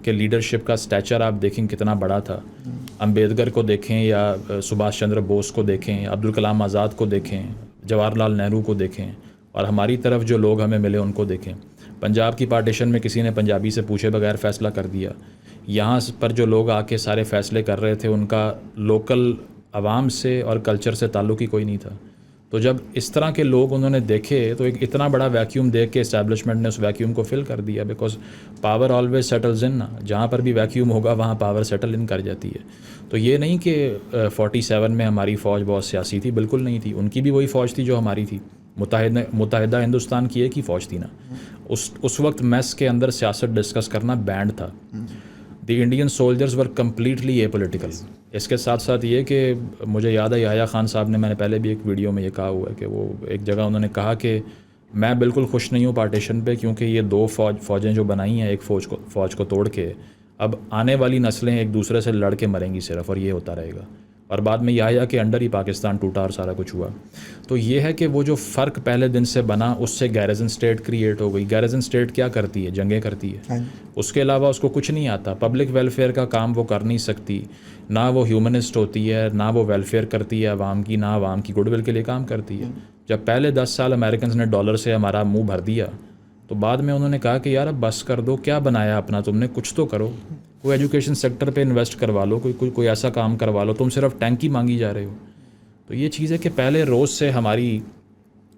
کہ لیڈرشپ کا اسٹیچر آپ دیکھیں کتنا بڑا تھا. امبیدکر کو دیکھیں یا سبھاش چندر بوس کو دیکھیں, عبدالکلام آزاد کو دیکھیں, جواہر لال نہرو کو دیکھیں, اور ہماری طرف جو لوگ ہمیں ملے ان کو دیکھیں. پنجاب کی پارٹیشن میں کسی نے پنجابی سے پوچھے بغیر فیصلہ کر دیا. یہاں پر جو لوگ آ کے سارے فیصلے کر رہے تھے ان کا لوکل عوام سے اور کلچر سے تعلق ہی کوئی نہیں تھا. تو جب اس طرح کے لوگ انہوں نے دیکھے تو ایک اتنا بڑا ویکیوم دیکھ کے اسٹیبلشمنٹ نے اس ویکیوم کو فل کر دیا, بیکاز پاور آلویز سیٹلز ان نا, جہاں پر بھی ویکیوم ہوگا وہاں پاور سیٹل ان کر جاتی ہے. تو یہ نہیں کہ 47 میں ہماری فوج بہت سیاسی تھی, بالکل نہیں تھی. ان کی بھی وہی فوج تھی جو ہماری تھی, متحدہ ہندوستان کی ایک ہی فوج تھی نا. اس وقت میس کے اندر سیاست ڈسکس کرنا بینڈ تھا. The Indian soldiers were completely apolitical. اس کے ساتھ ساتھ یہ کہ مجھے یاد ہے یحییٰ خان صاحب نے, میں نے پہلے بھی ایک ویڈیو میں یہ کہا ہوا ہے کہ وہ ایک جگہ انہوں نے کہا کہ میں بالکل خوش نہیں ہوں پارٹیشن پہ, کیونکہ یہ دو فوجیں جو بنائی ہیں ایک فوج کو توڑ کے, اب آنے والی نسلیں ایک دوسرے سے لڑ کے مریں گی صرف, اور یہ ہوتا رہے گا. اور بعد میں یحییٰ کے انڈر ہی پاکستان ٹوٹا اور سارا کچھ ہوا. تو یہ ہے کہ وہ جو فرق پہلے دن سے بنا اس سے گیرزن اسٹیٹ کریٹ ہو گئی. گیرزن اسٹیٹ کیا کرتی ہے؟ جنگیں کرتی ہے. اس کے علاوہ اس کو کچھ نہیں آتا. پبلک ویلفیئر کا کام وہ کر نہیں سکتی, نہ وہ ہیومنسٹ ہوتی ہے, نہ وہ ویلفیئر کرتی ہے عوام کی, نہ عوام کی گڈ ول کے لیے کام کرتی ہے. جب پہلے 10 سال امریکنز نے ڈالر سے ہمارا منہ بھر دیا تو بعد میں انہوں نے کہا کہ یار اب بس کر دو, کیا بنایا اپنا تم نے, کچھ تو کرو, کوئی ایجوکیشن سیکٹر پہ انویسٹ کروا لو, کوئی ایسا کام کروا لو, تم صرف ٹینکی مانگی جا رہے ہو. تو یہ چیز ہے کہ پہلے روز سے ہماری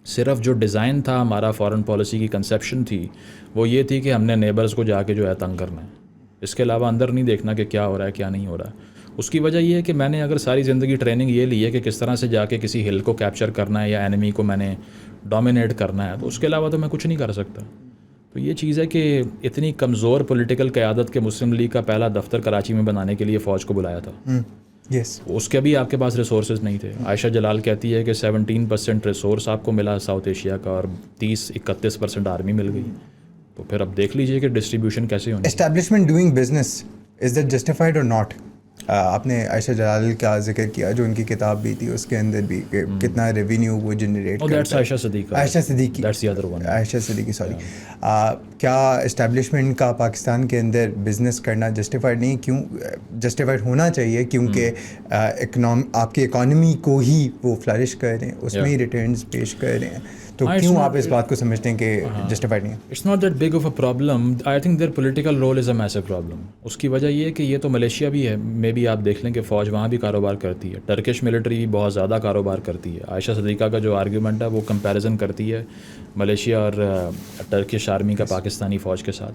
صرف جو ڈیزائن تھا, ہمارا فارن پالیسی کی کنسیپشن تھی, وہ یہ تھی کہ ہم نے نیبرز کو جا کے جو ہے تنگ کرنا ہے. اس کے علاوہ اندر نہیں دیکھنا کہ کیا ہو رہا ہے کیا نہیں ہو رہا ہے. اس کی وجہ یہ ہے کہ میں نے اگر ساری زندگی ٹریننگ یہ لی ہے کہ کس طرح سے جا کے کسی ہل کو کیپچر کرنا ہے یا اینیمی کو میں نے ڈومینیٹ کرنا ہے, تو اس کے علاوہ تو میں کچھ نہیں کر سکتا. تو یہ چیز ہے کہ اتنی کمزور پولیٹیکل قیادت کے مسلم لیگ کا پہلا دفتر کراچی میں بنانے کے لیے فوج کو بلایا تھا. یس. اس کے بھی آپ کے پاس ریسورسز نہیں تھے. عائشہ جلال کہتی ہے کہ 17% ریسورس آپ کو ملا ساؤتھ ایشیا کا اور 30-31% آرمی مل گئی. تو پھر اب دیکھ لیجئے کہ ڈسٹریبیوشن کیسے ہونی. Establishment doing business is that justified اور ناٹ؟ آپ نے عائشہ جلال کا ذکر کیا جو ان کی کتاب بھی تھی, اس کے اندر بھی کہ کتنا ریونیو وہ جنریٹ کرتا ہے. عائشہ صدیقی, عائشہ صدیقی سوری. کیا اسٹیبلشمنٹ کا پاکستان کے اندر بزنس کرنا جسٹیفائڈ نہیں؟ کیوں جسٹیفائڈ ہونا چاہیے؟ کیونکہ آپ کی اکانومی کو ہی وہ فلرش کر رہے ہیں, اس میں ہی ریٹرنز پیش کر رہے ہیں, تو کیوں آپ اس بات کو سمجھتے ہیں کہ جسٹیفائڈ نہیں ہے؟ It's not that big of a problem. I think their political role is a massive problem. اس کی وجہ یہ ہے کہ یہ تو ملیشیا بھی ہے, میں بھی آپ دیکھ لیں کہ فوج وہاں بھی کاروبار کرتی ہے, ٹرکش ملٹری بھی بہت زیادہ کاروبار کرتی ہے. عائشہ صدیقہ کا جو آرگیومنٹ ہے وہ کمپیریزن کرتی ہے ملیشیا اور ٹرکش آرمی کا پاکستانی فوج کے ساتھ.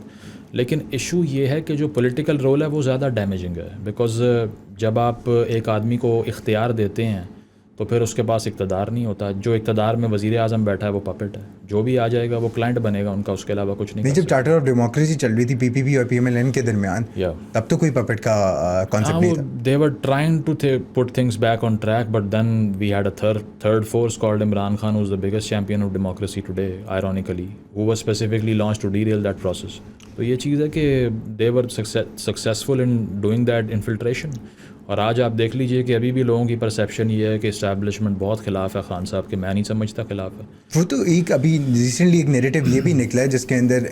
لیکن ایشو یہ ہے کہ جو پولیٹیکل رول ہے وہ زیادہ ڈیمیجنگ ہے, بیکاز جب آپ ایک آدمی کو اختیار دیتے ہیں تو پھر اس کے پاس اقتدار نہیں ہوتا. جو اقتدار میں وزیر اعظم بیٹھا ہے وہ پپٹ ہے, جو بھی آ جائے گا وہ کلائنٹ بنے گا ان کا, اس کے علاوہ کچھ نہیں. جب چارٹر آف ڈیموکریسی چل رہی تھی پی پی پی اور پی ایم ایل این کے درمیان, تب تو کوئی پپٹ کا کانسیپٹ نہیں تھا. They were trying to put things back on track, but then we had a third force called Imran Khan, who's the biggest champion of democracy today, ironically, who was specifically launched to derail that process. تو یہ چیز ہے کہ they were successful in doing that infiltration. اور آج آپ دیکھ لیجئے کہ ابھی بھی لوگوں کی پرسیپشن یہ ہے کہ اسٹیبلشمنٹ بہت خلاف ہے خان صاحب کے. میں نہیں سمجھتا خلاف ہے. وہ تو ایک ابھی ریسنٹلی ایک نیریٹو یہ بھی نکلا ہے جس کے اندر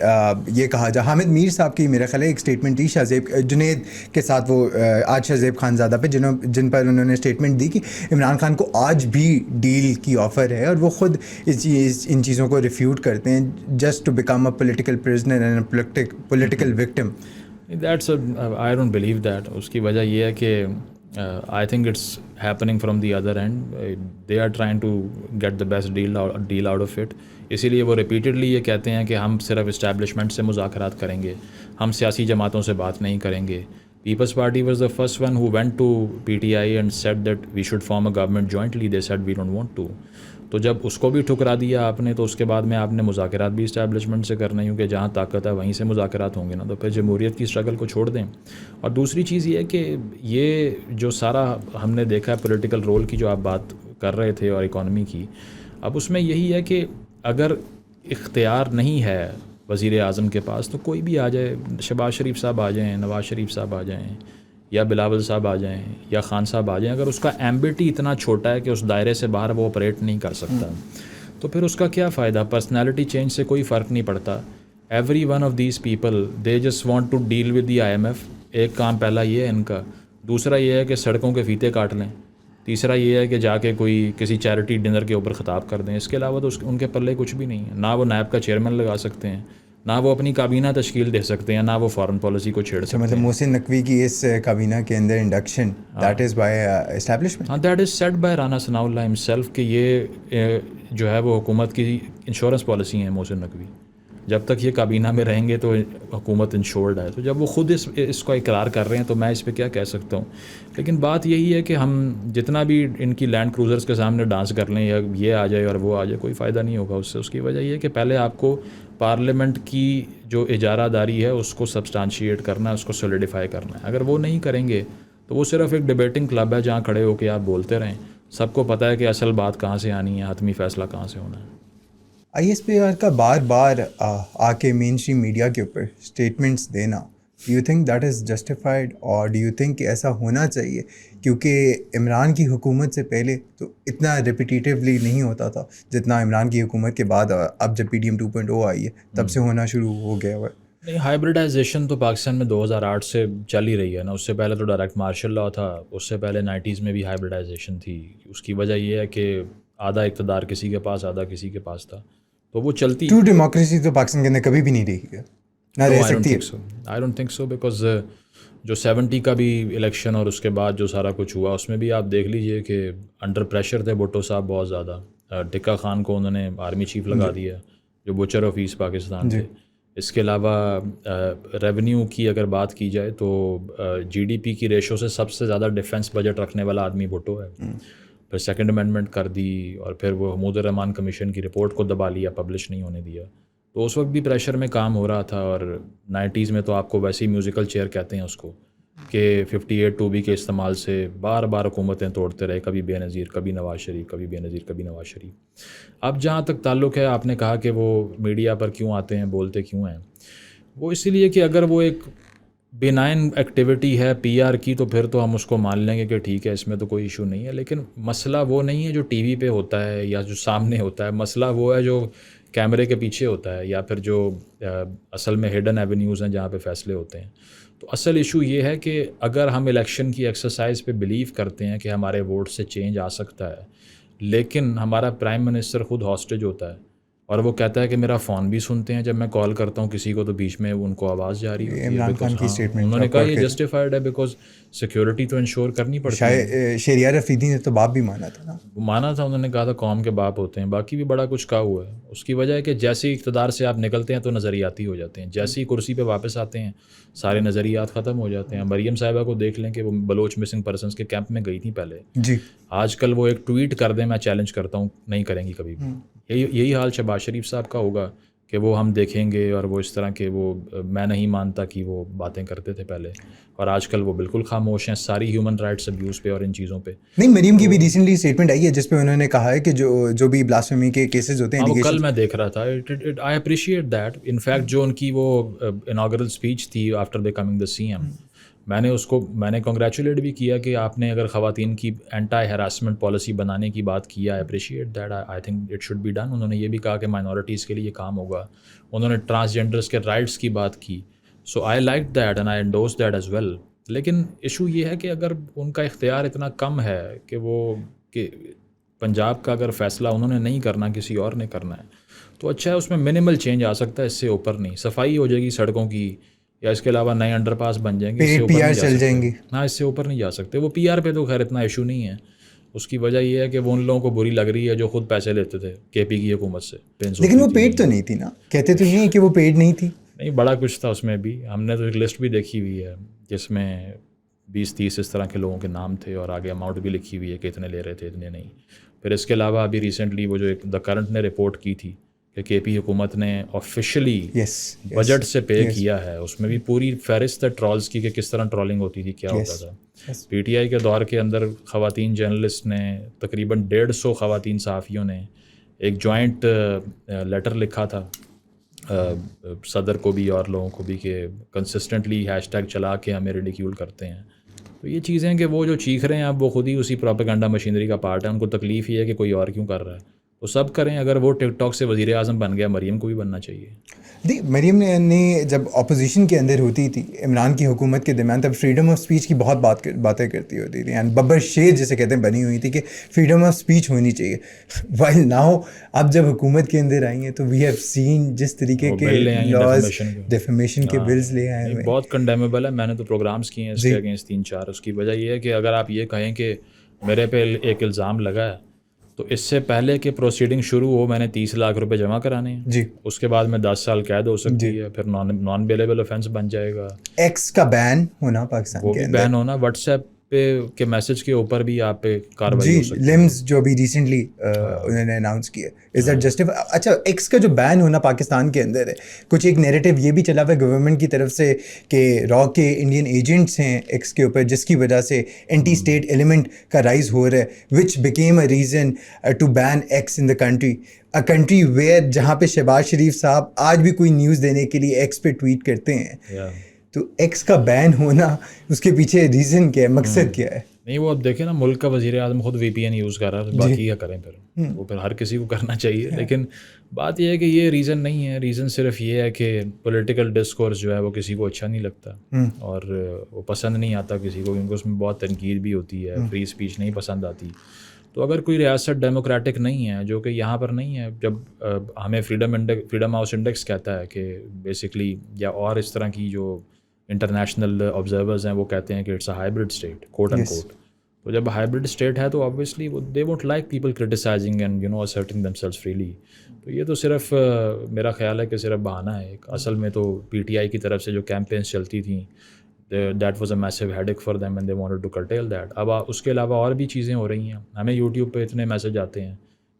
یہ کہا جا, حامد میر صاحب کی میرا خیال ہے ایک اسٹیٹمنٹ تھی شاہزیب جنید کے ساتھ, وہ آج شاہزیب خانزادہ پہ جن پر انہوں نے اسٹیٹمنٹ دی کہ عمران خان کو آج بھی ڈیل کی آفر ہے, اور وہ خود ان چیزوں کو ریفیوٹ کرتے ہیں just to become a political prisoner and political victim. That's I don't believe that. اس کی وجہ یہ ہے کہ I think it's happening from the other end. They are trying to get the best deal out of it. اسی لیے وہ ریپیٹڈلی یہ کہتے ہیں کہ ہم صرف اسٹیبلشمنٹ سے مذاکرات کریں گے, ہم سیاسی جماعتوں سے بات نہیں کریں گے. Peoples Party was the first one who went to PTI and said that we should form a government jointly. They said we don't want to. تو جب اس کو بھی ٹھکرا دیا آپ نے, تو اس کے بعد میں آپ نے مذاکرات بھی اسٹیبلشمنٹ سے کرنے ہوں, کہ جہاں طاقت ہے وہیں سے مذاکرات ہوں گے نا, تو پھر جمہوریت کی اسٹرگل کو چھوڑ دیں. اور دوسری چیز یہ ہے کہ یہ جو سارا ہم نے دیکھا ہے پولیٹیکل رول کی جو آپ بات کر رہے تھے اور اکانومی کی, اب اس میں یہی ہے کہ اگر اختیار نہیں ہے وزیر اعظم کے پاس تو کوئی بھی آ جائے, شہباز شریف صاحب آ جائیں, نواز شریف صاحب آ جائیں, یا بلاول صاحب آ جائیں, یا خان صاحب آ جائیں, اگر اس کا ایمبٹ ہی اتنا چھوٹا ہے کہ اس دائرے سے باہر وہ آپریٹ نہیں کر سکتا, تو پھر اس کا کیا فائدہ؟ پرسنالٹی چینج سے کوئی فرق نہیں پڑتا. Every one of these people they just want to deal with the IMF. ایک کام پہلا یہ ہے ان کا, دوسرا یہ ہے کہ سڑکوں کے فیتے کاٹ لیں, تیسرا یہ ہے کہ جا کے کوئی کسی چیریٹی ڈنر کے اوپر خطاب کر دیں. اس کے علاوہ تو ان کے پلے کچھ بھی نہیں ہے. نہ وہ نیب کا چیئرمین لگا سکتے ہیں, نہ وہ اپنی کابینہ تشکیل دے سکتے ہیں, نہ وہ فارن پالیسی کو چھیڑ سکتے ہیں. مطلب محسن نقوی کی اس کابینہ کے اندر induction that is by establishment. ہاں, that is set by Rana Sanaullah himself کہ یہ جو ہے وہ حکومت کی انشورنس پالیسی ہے محسن نقوی. جب تک یہ کابینہ میں رہیں گے تو حکومت انشورڈ ہے. تو جب وہ خود اس کو اقرار کر رہے ہیں تو میں اس پہ کیا کہہ سکتا ہوں. لیکن بات یہی ہے کہ ہم جتنا بھی ان کی لینڈ کروزرز کے سامنے ڈانس کر لیں یا یہ آ جائے اور وہ آ جائے, کوئی فائدہ نہیں ہوگا اس سے. اس کی وجہ یہ ہے کہ پہلے آپ کو پارلیمنٹ کی جو اجارہ داری ہے اس کو سبسٹانشیٹ کرنا ہے, اس کو سولیڈیفائی کرنا ہے. اگر وہ نہیں کریں گے تو وہ صرف ایک ڈیبیٹنگ کلب ہے جہاں کھڑے ہو کے آپ بولتے رہیں. سب کو پتہ ہے کہ اصل بات کہاں سے آنی ہے, حتمی فیصلہ کہاں سے ہونا ہے. آئی ایس پی آر کا بار بار آ کے مین اسٹریم میڈیا کے اوپر اسٹیٹمنٹس دینا, do you think that is justified, اور ڈو یو تھنک کہ ایسا ہونا چاہیے؟ کیونکہ عمران کی حکومت سے پہلے تو اتنا ریپیٹیٹیولی نہیں ہوتا تھا جتنا عمران کی حکومت کے بعد اب جب PDM 2.0 آئی ہے تب سے ہونا شروع ہو گیا ہوا ہے. نہیں, ہائبریڈائزیشن تو پاکستان میں 2008 سے چل ہی رہی ہے نا. اس سے پہلے تو ڈائریکٹ مارشل لاء تھا, اس سے پہلے 90s میں بھی ہائبریڈائزیشن تھی. اس کی وجہ یہ ہے کہ آدھا اقتدار کسی کے پاس, آدھا کسی کے پاس تھا, تو وہ چلتی. ٹرو ڈیموکریسی تو پاکستان کے اندر کبھی بھی نہیں رہی ہے, نہ رہ سکتی ہے. I don't think so, because جو 70 کا بھی الیکشن اور اس کے بعد جو سارا کچھ ہوا اس میں بھی آپ دیکھ لیجئے کہ انڈر پریشر تھے بھٹو صاحب بہت زیادہ. ٹکا خان کو انہوں نے آرمی چیف لگا دیا جو بچر آف ایسٹ پاکستان تھے. اس کے علاوہ ریونیو کی اگر بات کی جائے تو GDP کی ریشو سے سب سے زیادہ ڈیفنس بجٹ رکھنے والا آدمی بھٹو ہے. پھر سیکنڈ امینڈمنٹ کر دی, اور پھر وہ حمود الرحمان کمیشن کی رپورٹ کو دبا لیا, پبلش نہیں ہونے دیا. تو اس وقت بھی پریشر میں کام ہو رہا تھا. اور 90s میں تو آپ کو ویسے ہی میوزیکل چیئر کہتے ہیں اس کو, کہ 58(2) کے استعمال سے بار بار حکومتیں توڑتے رہے, کبھی بے نظیر, کبھی نواز شریف, کبھی بے نظیر, کبھی نواز شریف. اب جہاں تک تعلق ہے, آپ نے کہا کہ وہ میڈیا پر کیوں آتے ہیں, بولتے کیوں ہیں, وہ اس لیے کہ اگر وہ ایک بینائن ایکٹیویٹی ہے پی آر کی, تو پھر تو ہم اس کو مان لیں گے کہ ٹھیک ہے, اس میں تو کوئی ایشو نہیں ہے. لیکن مسئلہ وہ نہیں ہے جو ٹی وی پہ ہوتا ہے یا جو سامنے ہوتا ہے, مسئلہ وہ ہے جو کیمرے کے پیچھے ہوتا ہے, یا پھر جو اصل میں ہڈن ایونیوز ہیں جہاں پہ فیصلے ہوتے ہیں. تو اصل ایشو یہ ہے کہ اگر ہم الیکشن کی ایکسرسائز پہ بلیو کرتے ہیں کہ ہمارے ووٹ سے چینج آ سکتا ہے, لیکن ہمارا پرائم منسٹر خود ہاسٹیج ہوتا ہے اور وہ کہتا ہے کہ میرا فون بھی سنتے ہیں جب میں کال کرتا ہوں کسی کو, تو بیچ میں ان کو آواز جاری ہوتی ہے. عمران بیکاز خان کی اسٹیٹمنٹ انہوں نے کہا یہ جسٹیفائڈ ہے, بیکاز سیکیورٹی تو انشور کرنی پڑتی ہے. شہریار افریدی نے تو باپ بھی مانا تھا نا, وہ مانا تھا, انہوں نے کہا تھا قوم کے باپ ہوتے ہیں, باقی بھی بڑا کچھ کہا ہوا ہے. اس کی وجہ ہے کہ جیسے اقتدار سے آپ نکلتے ہیں تو نظریاتی ہو جاتے ہیں, جیسی کرسی پہ واپس آتے ہیں سارے نظریات ختم ہو جاتے ہیں. مریم صاحبہ کو دیکھ لیں کہ وہ بلوچ مسنگ پرسنس کے کیمپ میں گئی تھیں پہلے, جی آج کل وہ ایک ٹویٹ کر دیں, میں چیلنج کرتا ہوں, نہیں کریں گی کبھی بھی. یہی حال شہباز شریف صاحب کا ہوگا کہ وہ ہم دیکھیں گے, اور وہ اس طرح کے وہ میں نہیں مانتا کہ وہ باتیں کرتے تھے پہلے, اور آج کل وہ بالکل خاموش ہیں ساری ہیومن رائٹس ابیوز پہ اور ان چیزوں پہ. نہیں, مریم کی بھی ریسنٹلی اسٹیٹمنٹ آئی ہے جس پہ انہوں نے کہا ہے کہ جو بھی بلاسفیمی کے کیسز ہوتے ہیں, ہاں وہ کل میں دیکھ رہا تھا, I appreciate that. In fact جو ان کی وہ اناگرل اسپیچ تھی after becoming the C M, میں نے کنگریچولیٹ بھی کیا کہ آپ نے اگر خواتین کی اینٹائی ہراسمنٹ پالیسی بنانے کی بات کی, I appreciate that, I think it should be done. انہوں نے یہ بھی کہا کہ مائنورٹیز کے لیے یہ کام ہوگا, انہوں نے ٹرانسجینڈرس کے رائٹس کی بات کی. So I like that and I endorse that as well. لیکن ایشو یہ ہے کہ اگر ان کا اختیار اتنا کم ہے کہ پنجاب کا اگر فیصلہ انہوں نے نہیں کرنا, کسی اور نے کرنا ہے, تو اچھا ہے, اس میں منیمل چینج آ سکتا ہے, اس سے اوپر نہیں. صفائی ہو جائے گی سڑکوں کی, یا اس کے علاوہ نئے انڈر پاس بن جائیں گے, اس سے اوپر نہیں جا سکتے. ہاں, اس سے اوپر نہیں جا سکتے. وہ پی آر پہ تو خیر اتنا ایشو نہیں ہے. اس کی وجہ یہ ہے کہ وہ ان لوگوں کو بری لگ رہی ہے جو خود پیسے لیتے تھے کے پی کی حکومت سے. لیکن وہ پیڈ تو نہیں تھی نا, کہتے تو نہیں کہ وہ پیڈ نہیں تھی. نہیں, بڑا کچھ تھا اس میں بھی. ہم نے تو ایک لسٹ بھی دیکھی ہوئی ہے جس میں 20-30 اس طرح کے لوگوں کے نام تھے, اور آگے اماؤنٹ بھی لکھی ہوئی ہے کہ اتنے لے رہے تھے, اتنے نہیں. پھر اس کے علاوہ ابھی ریسنٹلی وہ جو ایک دا کرنٹ نے رپورٹ کی تھی کہ کے پی حکومت نے آفیشلی بجٹ سے پے کیا ہے, اس میں بھی پوری فہرست ہے ٹرالز کی کہ کس طرح ٹرالنگ ہوتی تھی, کیا ہوتا تھا. پی ٹی آئی کے دور کے اندر خواتین جرنلسٹ نے تقریباً 150 خواتین صحافیوں نے ایک جوائنٹ لیٹر لکھا تھا صدر کو بھی اور لوگوں کو بھی کہ کنسسٹنٹلی ہیش ٹیگ چلا کے ہمیں ریڈیکیول کرتے ہیں. تو یہ چیزیں کہ وہ جو چیخ رہے ہیں اب وہ خود ہی اسی پروپیگنڈا مشینری کا پارٹ ہے. ان کو تکلیف یہ ہے کہ کوئی اور کیوں کر رہا ہے, تو سب کریں. اگر وہ ٹک ٹاک سے وزیر اعظم بن گیا, مریم کو بھی بننا چاہیے. مریم نے جب اپوزیشن کے اندر ہوتی تھی عمران کی حکومت کے درمیان, تب فریڈم آف اسپیچ کی بہت باتیں کرتی ہوتی تھی, اینڈ ببر شیر جسے کہتے ہیں بنی ہوئی تھی کہ فریڈم آف اسپیچ ہونی چاہیے. وائل ناؤ اب جب حکومت کے اندر آئی ہیں تو وی ہیو سین جس طریقے کے لاز, ڈیفیمیشن کے بلز لے آئے ہیں, بہت کنڈیمیبل ہے. میں نے تو پروگرامز کیے ہیں اس کے اگینسٹ 3-4. اس کی وجہ یہ ہے کہ اگر آپ یہ کہیں کہ میرے پہ ایک الزام لگا ہے, تو اس سے پہلے کہ پروسیڈنگ شروع ہو میں نے 30 لاکھ روپے جمع کرانے ہیں. جی, اس کے بعد میں 10 سال قید ہو سکتی ہے, پھر نان بیلیبل آفینس بن جائے گا. ایکس کا بین ہونا پاکستان وہ کے بھی اندر, بین ہونا, واٹس ایپ پہ کے میسج کے اوپر بھی آپ پہ کاروائی ہو سکتی ہے. لمز جو ابھی ریسنٹلی انہوں نے اناؤنس کیا, از دیٹ جسٹیفائی؟ اچھا, ایکس کا جو بین ہونا پاکستان کے اندر ہے, کچھ ایک نیریٹو یہ بھی چلا ہوا ہے گورنمنٹ کی طرف سے کہ را کے انڈین ایجنٹس ہیں ایکس کے اوپر, جس کی وجہ سے اینٹی اسٹیٹ ایلیمنٹ کا رائز ہو رہا ہے, which became a reason to ban X in the country, a country where جہاں پہ شہباز شریف صاحب آج بھی کوئی نیوز دینے کے لیے ایکس پہ ٹویٹ کرتے ہیں. تو ایکس کا بین ہونا, اس کے پیچھے ریزن کیا ہے, مقصد کیا ہے؟ نہیں, وہ اب دیکھیں نا, ملک کا وزیر اعظم خود وی پی این یوز کر رہا ہے, تو باقی کیا کریں پھر, وہ پھر ہر کسی کو کرنا چاہیے. لیکن بات یہ ہے کہ یہ ریزن نہیں ہے. ریزن صرف یہ ہے کہ پولیٹیکل ڈسکورس جو ہے وہ کسی کو اچھا نہیں لگتا, اور وہ پسند نہیں آتا کسی کو, کیونکہ اس میں بہت تنقید بھی ہوتی ہے, فری اسپیچ نہیں پسند آتی. تو اگر کوئی ریاست ڈیموکریٹک نہیں ہے, جو کہ یہاں پر نہیں ہے, جب ہمیں فریڈم ہاؤس انڈیکس کہتا ہے کہ بیسکلی, یا اور اس طرح کی جو انٹرنیشنل آبزرورز ہیں وہ کہتے ہیں کہ it's a hybrid state, quote and quote. تو جب ہائبرڈ اسٹیٹ ہے تو obviously they won't like people criticising and asserting themselves freely. تو یہ تو صرف میرا خیال ہے کہ صرف بہانہ ہے ایک. اصل میں تو پی ٹی آئی کی طرف سے جو کیمپینس چلتی تھیں, that was a massive headache for them and they wanted to curtail that. اب اس کے علاوہ اور بھی چیزیں ہو رہی ہیں. ہمیں یوٹیوب پہ اتنے میسج آتے ہیں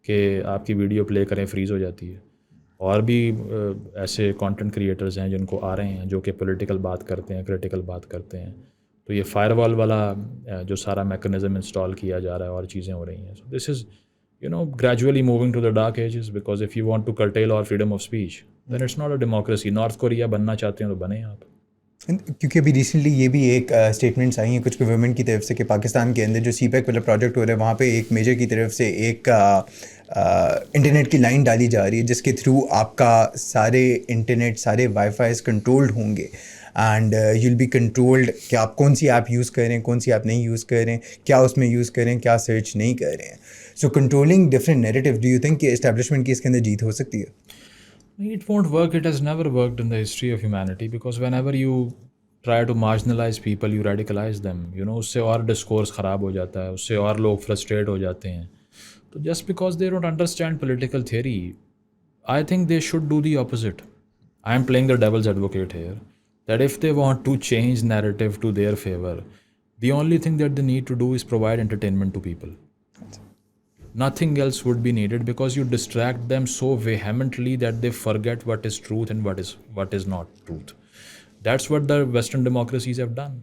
کہ آپ کی ویڈیو پلے کریں فریز ہو جاتی ہے. اور بھی ایسے کانٹینٹ کریٹرز ہیں جن کو آ رہے ہیں جو کہ پولیٹیکل بات کرتے ہیں, کریٹیکل بات کرتے ہیں. تو یہ فائر وال والا جو سارا میکنزم انسٹال کیا جا رہا ہے اور چیزیں ہو رہی ہیں. سو this is gradually moving to the dark ages, because if you want to curtail our freedom of speech, then it's not a democracy. North Korea بننا چاہتے ہیں تو بنیں آپ. کیونکہ ابھی ریسنٹلی یہ بھی ایک اسٹیٹمنٹس آئی ہیں کچھ گورنمنٹ کی طرف سے کہ پاکستان کے اندر جو سی پیک والا پروجیکٹ ہو رہا ہے وہاں پہ ایک میجر کی طرف سے ایک انٹرنیٹ کی لائن ڈالی جا رہی ہے جس کے تھرو آپ کا سارے انٹرنیٹ سارے وائی فائیز کنٹرولڈ ہوں گے and you will be controlled کہ آپ کون سی ایپ یوز کر رہے ہیں کون سی ایپ نہیں یوز کر رہے ہیں کیا اس میں یوز کر رہے ہیں کیا سرچ نہیں کر رہے ہیں. So controlling different narrative, do you think کہ اسٹیبلشمنٹ کی اس کے اندر جیت ہو سکتی ہے؟ It won't work. It has never worked in the history of humanity, because whenever you try to marginalize people, you radicalize them. اس سے اور ڈسکورس خراب ہو جاتا ہے, اس سے اور لوگ فرسٹریٹ ہو جاتے ہیں. تو just because they don't understand political theory, I think they should do the opposite. I am playing the devil's advocate here, that if they want to change narrative to their favor, the only thing that they need to do is provide entertainment to people. Nothing else would be needed, because you distract them so vehemently that they forget what is truth and what is not truth. That's what the Western democracies have done.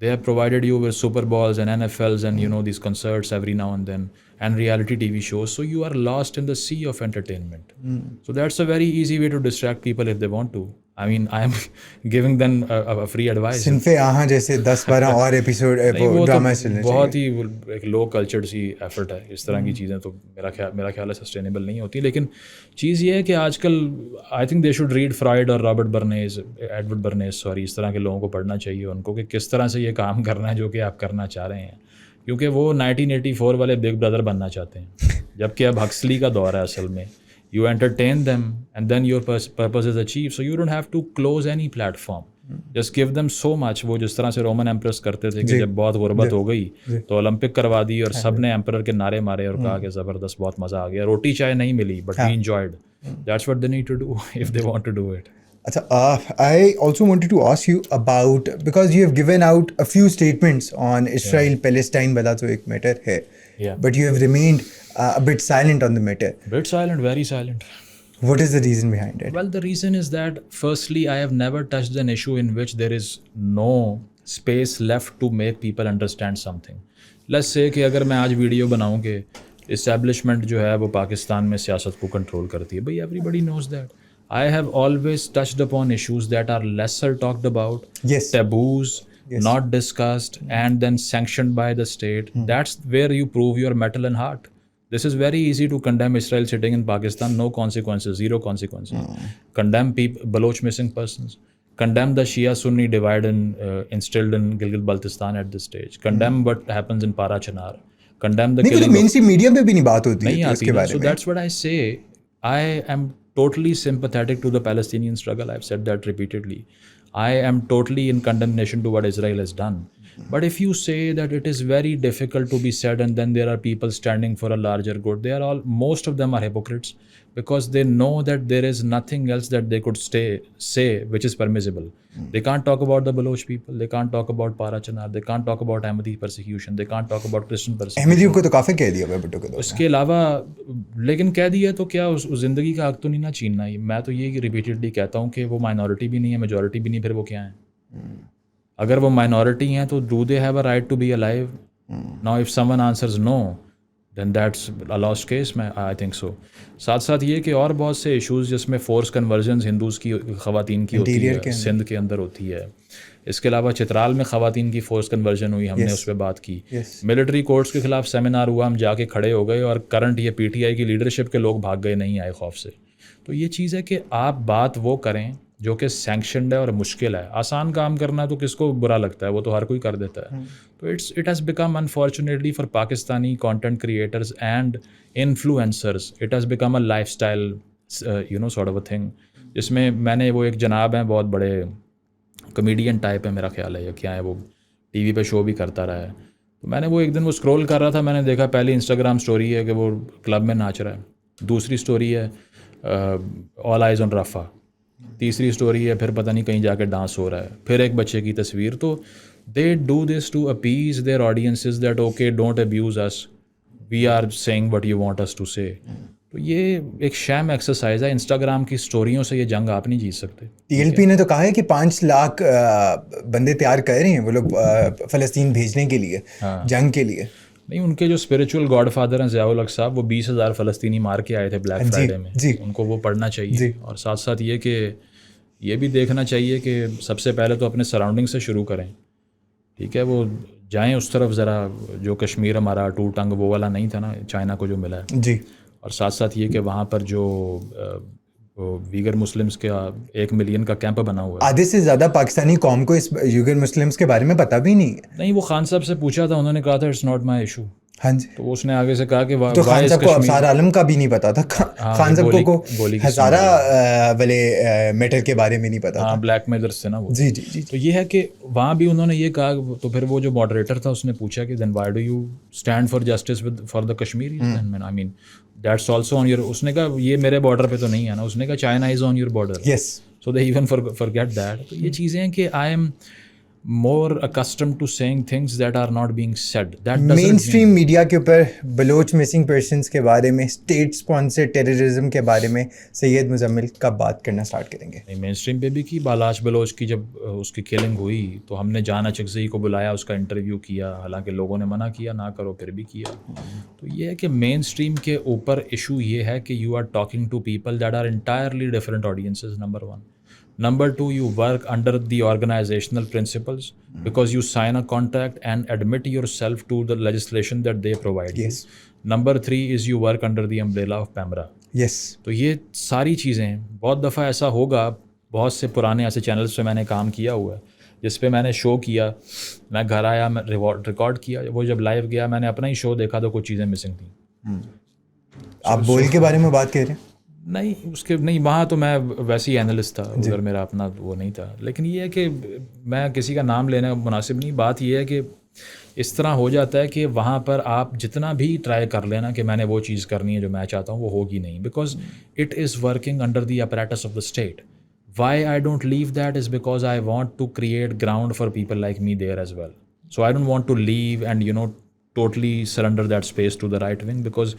They have provided you with Super Bowls and NFLs and these concerts every now and then, and reality TV shows, so you are lost in the sea of entertainment. So that's a very easy way to distract people if they want to. I mean, I am giving them a free advice. صنف آہاں جیسے 10-12 اور ایپیسوڈ ڈرامہ چلنے چاہیے. بہت ہی ایک لو کلچرڈ سی ایفرٹ ہے. اس طرح کی چیزیں تو میرا خیال ہے سسٹینیبل نہیں ہوتی. لیکن چیز یہ ہے کہ آج کل I think they should read Freud اور ایڈورڈ برنیز اس طرح کے لوگوں کو پڑھنا چاہیے ان کو, کہ کس طرح سے یہ کام کرنا ہے جو کہ آپ کرنا چاہ رہے ہیں. کیونکہ وہ 1984 والے بگ بردر بننا چاہتے ہیں, جبکہ اب ہکسلی کا دور ہے اصل میں. You entertain them and then your purpose is achieved. So you don't have to close any platform. Just give them so much. وہ جس طرح سے رومن ایمپرس کرتے تھے کہ جب بہت غربت ہو گئی تو اولمپک کروا دی اور سب نے ایمپرر کے نعرے مارے اور کہا کہ زبردست بہت مزہ آ گیا. روٹی چائے نہیں ملی but we enjoyed. That's what they need to do if they want to do it. I also wanted to ask you about, because you have given out a few statements on Israel-Palestine wala to ek matter hai, but you have remained a bit silent on the matter. Bit silent, very silent. What is the reason behind it? Well, the reason is that firstly, I have never touched an issue in which there is no space left to make people understand something. Let's say کہ اگر میں آج ویڈیو بناؤں کہ اسٹیبلشمنٹ جو ہے وہ پاکستان میں سیاست کو کنٹرول کرتی ہے, بھائی everybody knows that. I have always touched upon issues that are lesser talked about, taboos, not discussed, and then sanctioned by the state. That's where you prove your mettle and heart. This is very easy to condemn Israel sitting in Pakistan, no consequences, zero consequences. Condemn Baloch missing persons. Condemn the Shia-Sunni divide instilled in Gilgit-Baltistan at this stage. Condemn what happens in Para-Chanar. Condemn the killing. Mainstream media میں بھی نہیں بات ہوتی ہے اس کے بارے میں. So that's what I say. I am totally sympathetic to the Palestinian struggle. I've said that repeatedly. I am totally in condemnation to what Israel has done. But if you say that it is very difficult to be said and then there are people standing for a larger good, most of them are hypocrites, because they know that there is nothing else that they could say which is permissible. They can't talk about the Baloch people, they can't talk about Para-Chanar, they can't talk about Ahmadi persecution, they can't talk about Christian persecution. احمدیوں کو تو کافی کہہ دیا بھٹو کو. اس کے علاوہ لیکن کہہ دیا تو کیا اس زندگی کا حق تو نہیں نہ چھیننا. میں تو یہ ریپیٹڈلی کہتا ہوں کہ وہ مائنورٹی بھی نہیں ہے, میجورٹی بھی نہیں, پھر وہ کیا ہیں؟ اگر وہ مائنورٹی ہیں تو do they have a right to be alive? Now if someone answers no then that's a lost case. میں آئی تھنک سو. ساتھ ساتھ یہ کہ اور بہت سے ایشوز جس میں فورس کنورژنز ہندوز کی خواتین کی ہوتی ہے, سندھ کے اندر ہوتی ہے. اس کے علاوہ چترال میں خواتین کی فورس کنورژن ہوئی, ہم نے اس پہ بات کی. ملٹری کورٹس کے خلاف سیمینار ہوا, ہم جا کے کھڑے ہو گئے اور کرنٹ یہ پی ٹی آئی کی لیڈرشپ کے لوگ بھاگ گئے, نہیں آئے خوف سے. تو یہ چیز ہے کہ آپ بات وہ کریں جو کہ سینکشنڈ ہے اور مشکل ہے. آسان کام کرنا تو کس کو برا لگتا ہے, وہ تو ہر کوئی کر دیتا ہے. تو it has become unfortunately for Pakistani content creators and influencers, it has become a life style sort of a thing, جس میں نے وہ ایک جناب ہیں بہت بڑے کمیڈین ٹائپ ہے میرا خیال ہے, یا کیا ہے, وہ ٹی وی پہ شو بھی کرتا رہا ہے. تو میں نے وہ ایک دن وہ اسکرول کر رہا تھا, میں نے دیکھا پہلی انسٹاگرام اسٹوری ہے کہ وہ کلب میں ناچ رہا ہے, دوسری اسٹوری ہے آل آئیز آن رفا, تیسری اسٹوری ہے پھر پتہ نہیں کہیں جا کے ڈانس ہو رہا ہے, پھر ایک بچے کی تصویر. تو they do this to appease their audiences that okay don't abuse us, we are saying what you want us to say. تو یہ ایک شیم ایکسرسائز ہے. انسٹاگرام کی اسٹوریوں سے یہ جنگ آپ نہیں جیت سکتے. TLP نے تو کہا ہے کہ 5 لاکھ بندے تیار کر رہے ہیں وہ لوگ فلسطین بھیجنے کے لیے, جنگ کے لیے. نہیں, ان کے جو اسپریچول گاڈ فادر ہیں ضیاء الحق صاحب, وہ 20,000 فلسطینی مار کے آئے تھے بلیک فرائیڈے میں. ان کو وہ پڑھنا چاہیے. اور ساتھ ساتھ یہ کہ یہ بھی دیکھنا چاہیے کہ سب سے پہلے تو اپنے سراؤنڈنگ سے شروع کریں. ٹھیک ہے, وہ جائیں اس طرف ذرا, جو کشمیر ہمارا ٹو ٹنگ وہ والا نہیں تھا نا چائنا کو جو ملا ہے. جی. اور ساتھ ساتھ یہ کہ وہاں پر جو ویگر مسلمس کا 1 ملین کا کیمپ بنا ہوا ہے. آدھے سے زیادہ پاکستانی قوم کو اس ویگر مسلمس کے بارے میں پتہ بھی نہیں ہے. نہیں, وہ خان صاحب سے پوچھا تھا, انہوں نے کہا تھا اٹس ناٹ مائی ایشو. ہاں جی. تو اس نے آگے سے کہا کہ تو خان صاحب کو ابصار عالم کا بھی نہیں پتا تھا, خان صاحب کو ہزارہ والے میٹر کے بارے میں نہیں پتا تھا. ہاں, بلیک میلرز سے نا وہ. جی جی جی. تو یہ ہے کہ وہاں بھی انہوں نے یہ کہا. تو پھر وہ جو ماڈریٹر تھا اس نے پوچھا کہ then why do you stand for justice for the Kashmiri. I mean that's also on your. اس نے کہا یہ میرے بارڈر پہ تو نہیں ہے نا. اس نے کہا China is on your border. Yes. So they even forget that. تو یہ چیزیں ہیں کہ I M more accustomed to saying things that are not being said. Mainstream media کے اوپر بلوچ مسنگ پرسنس کے بارے میں, اسٹیٹ اسپانسر ٹیررزم کے بارے میں سید مزمل کب بات کرنا اسٹارٹ کریں گے؟ مین اسٹریم پہ بھی کی. بالاش بلوچ کی جب اس کی کلنگ ہوئی تو ہم نے جان اچکزئی کو بلایا, اس کا انٹرویو کیا, حالانکہ لوگوں نے منع کیا نہ کرو, پھر بھی کیا. تو یہ ہے کہ مین اسٹریم کے اوپر ایشو یہ ہے کہ you are talking to people that are entirely different audiences. Number 1. Number 2, you work under the organizational principles because you sign a contract and admit yourself to the legislation that they provide. Yes. Number 3 is you work under the umbrella of PEMRA. Yes. تو یہ ساری چیزیں بہت دفعہ ایسا ہوگا, بہت سے پرانے ایسے چینلز پہ میں نے کام کیا ہوا ہے جس پہ میں نے شو کیا, میں گھر آیا, میں ریکارڈ کیا, وہ جب لائیو گیا میں نے اپنا ہی شو دیکھا تو کچھ چیزیں مسنگ تھیں. آپ بول کے بارے میں بات کر رہے ہیں؟ نہیں, اس کے نہیں, وہاں تو میں ویسے ہی اینالسٹ تھا, ادھر میرا اپنا وہ نہیں تھا. لیکن یہ ہے کہ میں کسی کا نام لینا مناسب نہیں. بات یہ ہے کہ اس طرح ہو جاتا ہے کہ وہاں پر آپ جتنا بھی ٹرائی کر لینا کہ میں نے وہ چیز کرنی ہے جو میں چاہتا ہوں, وہ ہوگی نہیں. Because it is working under the apparatus of the state. Why I don't leave that is because I want to create ground for people like me there as well. So I don't want to leave and totally surrender that space to the right wing. Because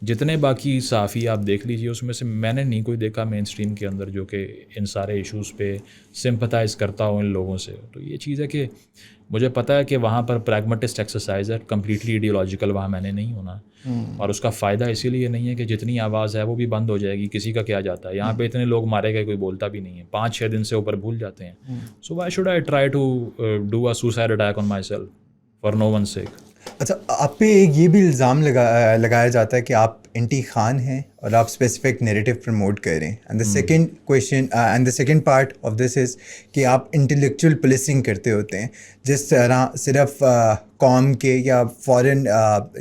جتنے باقی صحافی آپ دیکھ لیجیے اس میں سے میں نے نہیں کوئی دیکھا مین اسٹریم کے اندر جو کہ ان سارے ایشوز پہ سمپتھائز کرتا ہوں ان لوگوں سے. تو یہ چیز ہے کہ مجھے پتہ ہے کہ وہاں پر پریگمیٹسٹ ایکسرسائز ہے, کمپلیٹلی ایڈیولوجیکل وہاں میں نے نہیں ہونا. اور اس کا فائدہ اسی لیے نہیں ہے کہ جتنی آواز ہے وہ بھی بند ہو جائے گی, کسی کا کیا جاتا ہے. یہاں پہ اتنے لوگ مارے گئے, کوئی بولتا بھی نہیں ہے, 5-6 دن سے اوپر بھول جاتے ہیں. So why should I try to do a suicide attack on myself for no one sake. اچھا, آپ پہ یہ بھی الزام لگایا جاتا ہے کہ آپ اینٹی خان ہیں اور آپ اسپیسیفک نیریٹو پروموٹ کر رہے ہیں. And the second question and the second part of this is کہ آپ انٹلیکچوئل پولیسنگ کرتے ہوتے ہیں, جس طرح صرف قوم کے یا فورن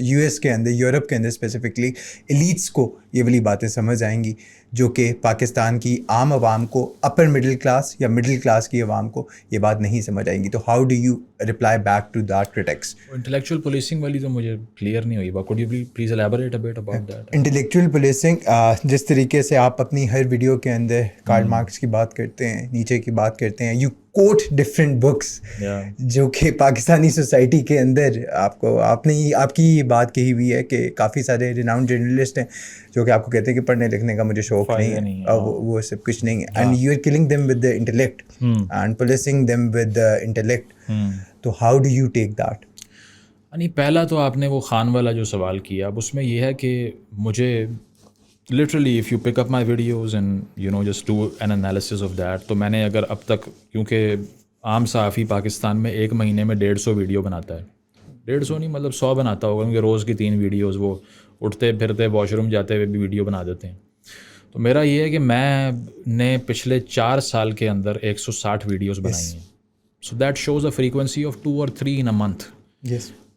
US کے اندر, یورپ کے اندر اسپیسیفکلی ایلیٹس کو یہ والی باتیں سمجھ آئیں گی جو کہ پاکستان کی عام عوام کو, اپر مڈل کلاس یا مڈل کلاس کی عوام کو یہ بات نہیں سمجھ آئیں گی. تو how do you reply back to that critics? Intellectual policing والی تو مجھے کلیئر نہیں ہوئی. Could you please elaborate a bit about that? Intellectual policing جس طریقے سے آپ اپنی ہر ویڈیو کے اندر کارل مارکس کی بات کرتے ہیں, نیچے کی بات کرتے ہیں, یو کوٹ ڈفرینٹ بکس جو کہ پاکستانی سوسائٹی کے اندر آپ کی یہ بات کہی ہوئی ہے کہ کافی سارے ریناؤنڈ جرنلسٹ ہیں جو کہ آپ کو کہتے ہیں کہ پڑھنے لکھنے کا مجھے شوق نہیں ہے, وہ سب کچھ نہیں ہے. And you are killing them with the intellect and policing them with the intellect. تو how do you take that? نہیں, پہلا تو آپ نے وہ خان والا جو سوال کیا, اب اس میں یہ ہے کہ مجھے literally if you pick up my videos and just do an analysis of that, تو میں نے اگر اب تک, کیونکہ عام صحافی پاکستان میں ایک مہینے میں 150 ویڈیو بناتا ہے, 150 نہیں مطلب 100 بناتا ہوگا, کیونکہ روز کی 3 ویڈیوز, وہ اٹھتے پھرتے واش روم جاتے ہوئے بھی ویڈیو بنا دیتے ہیں. تو میرا یہ ہے کہ میں نے پچھلے 4 سال کے اندر 160 ویڈیوز بنائی ہیں. So that shows a frequency of 2 or 3 in a month.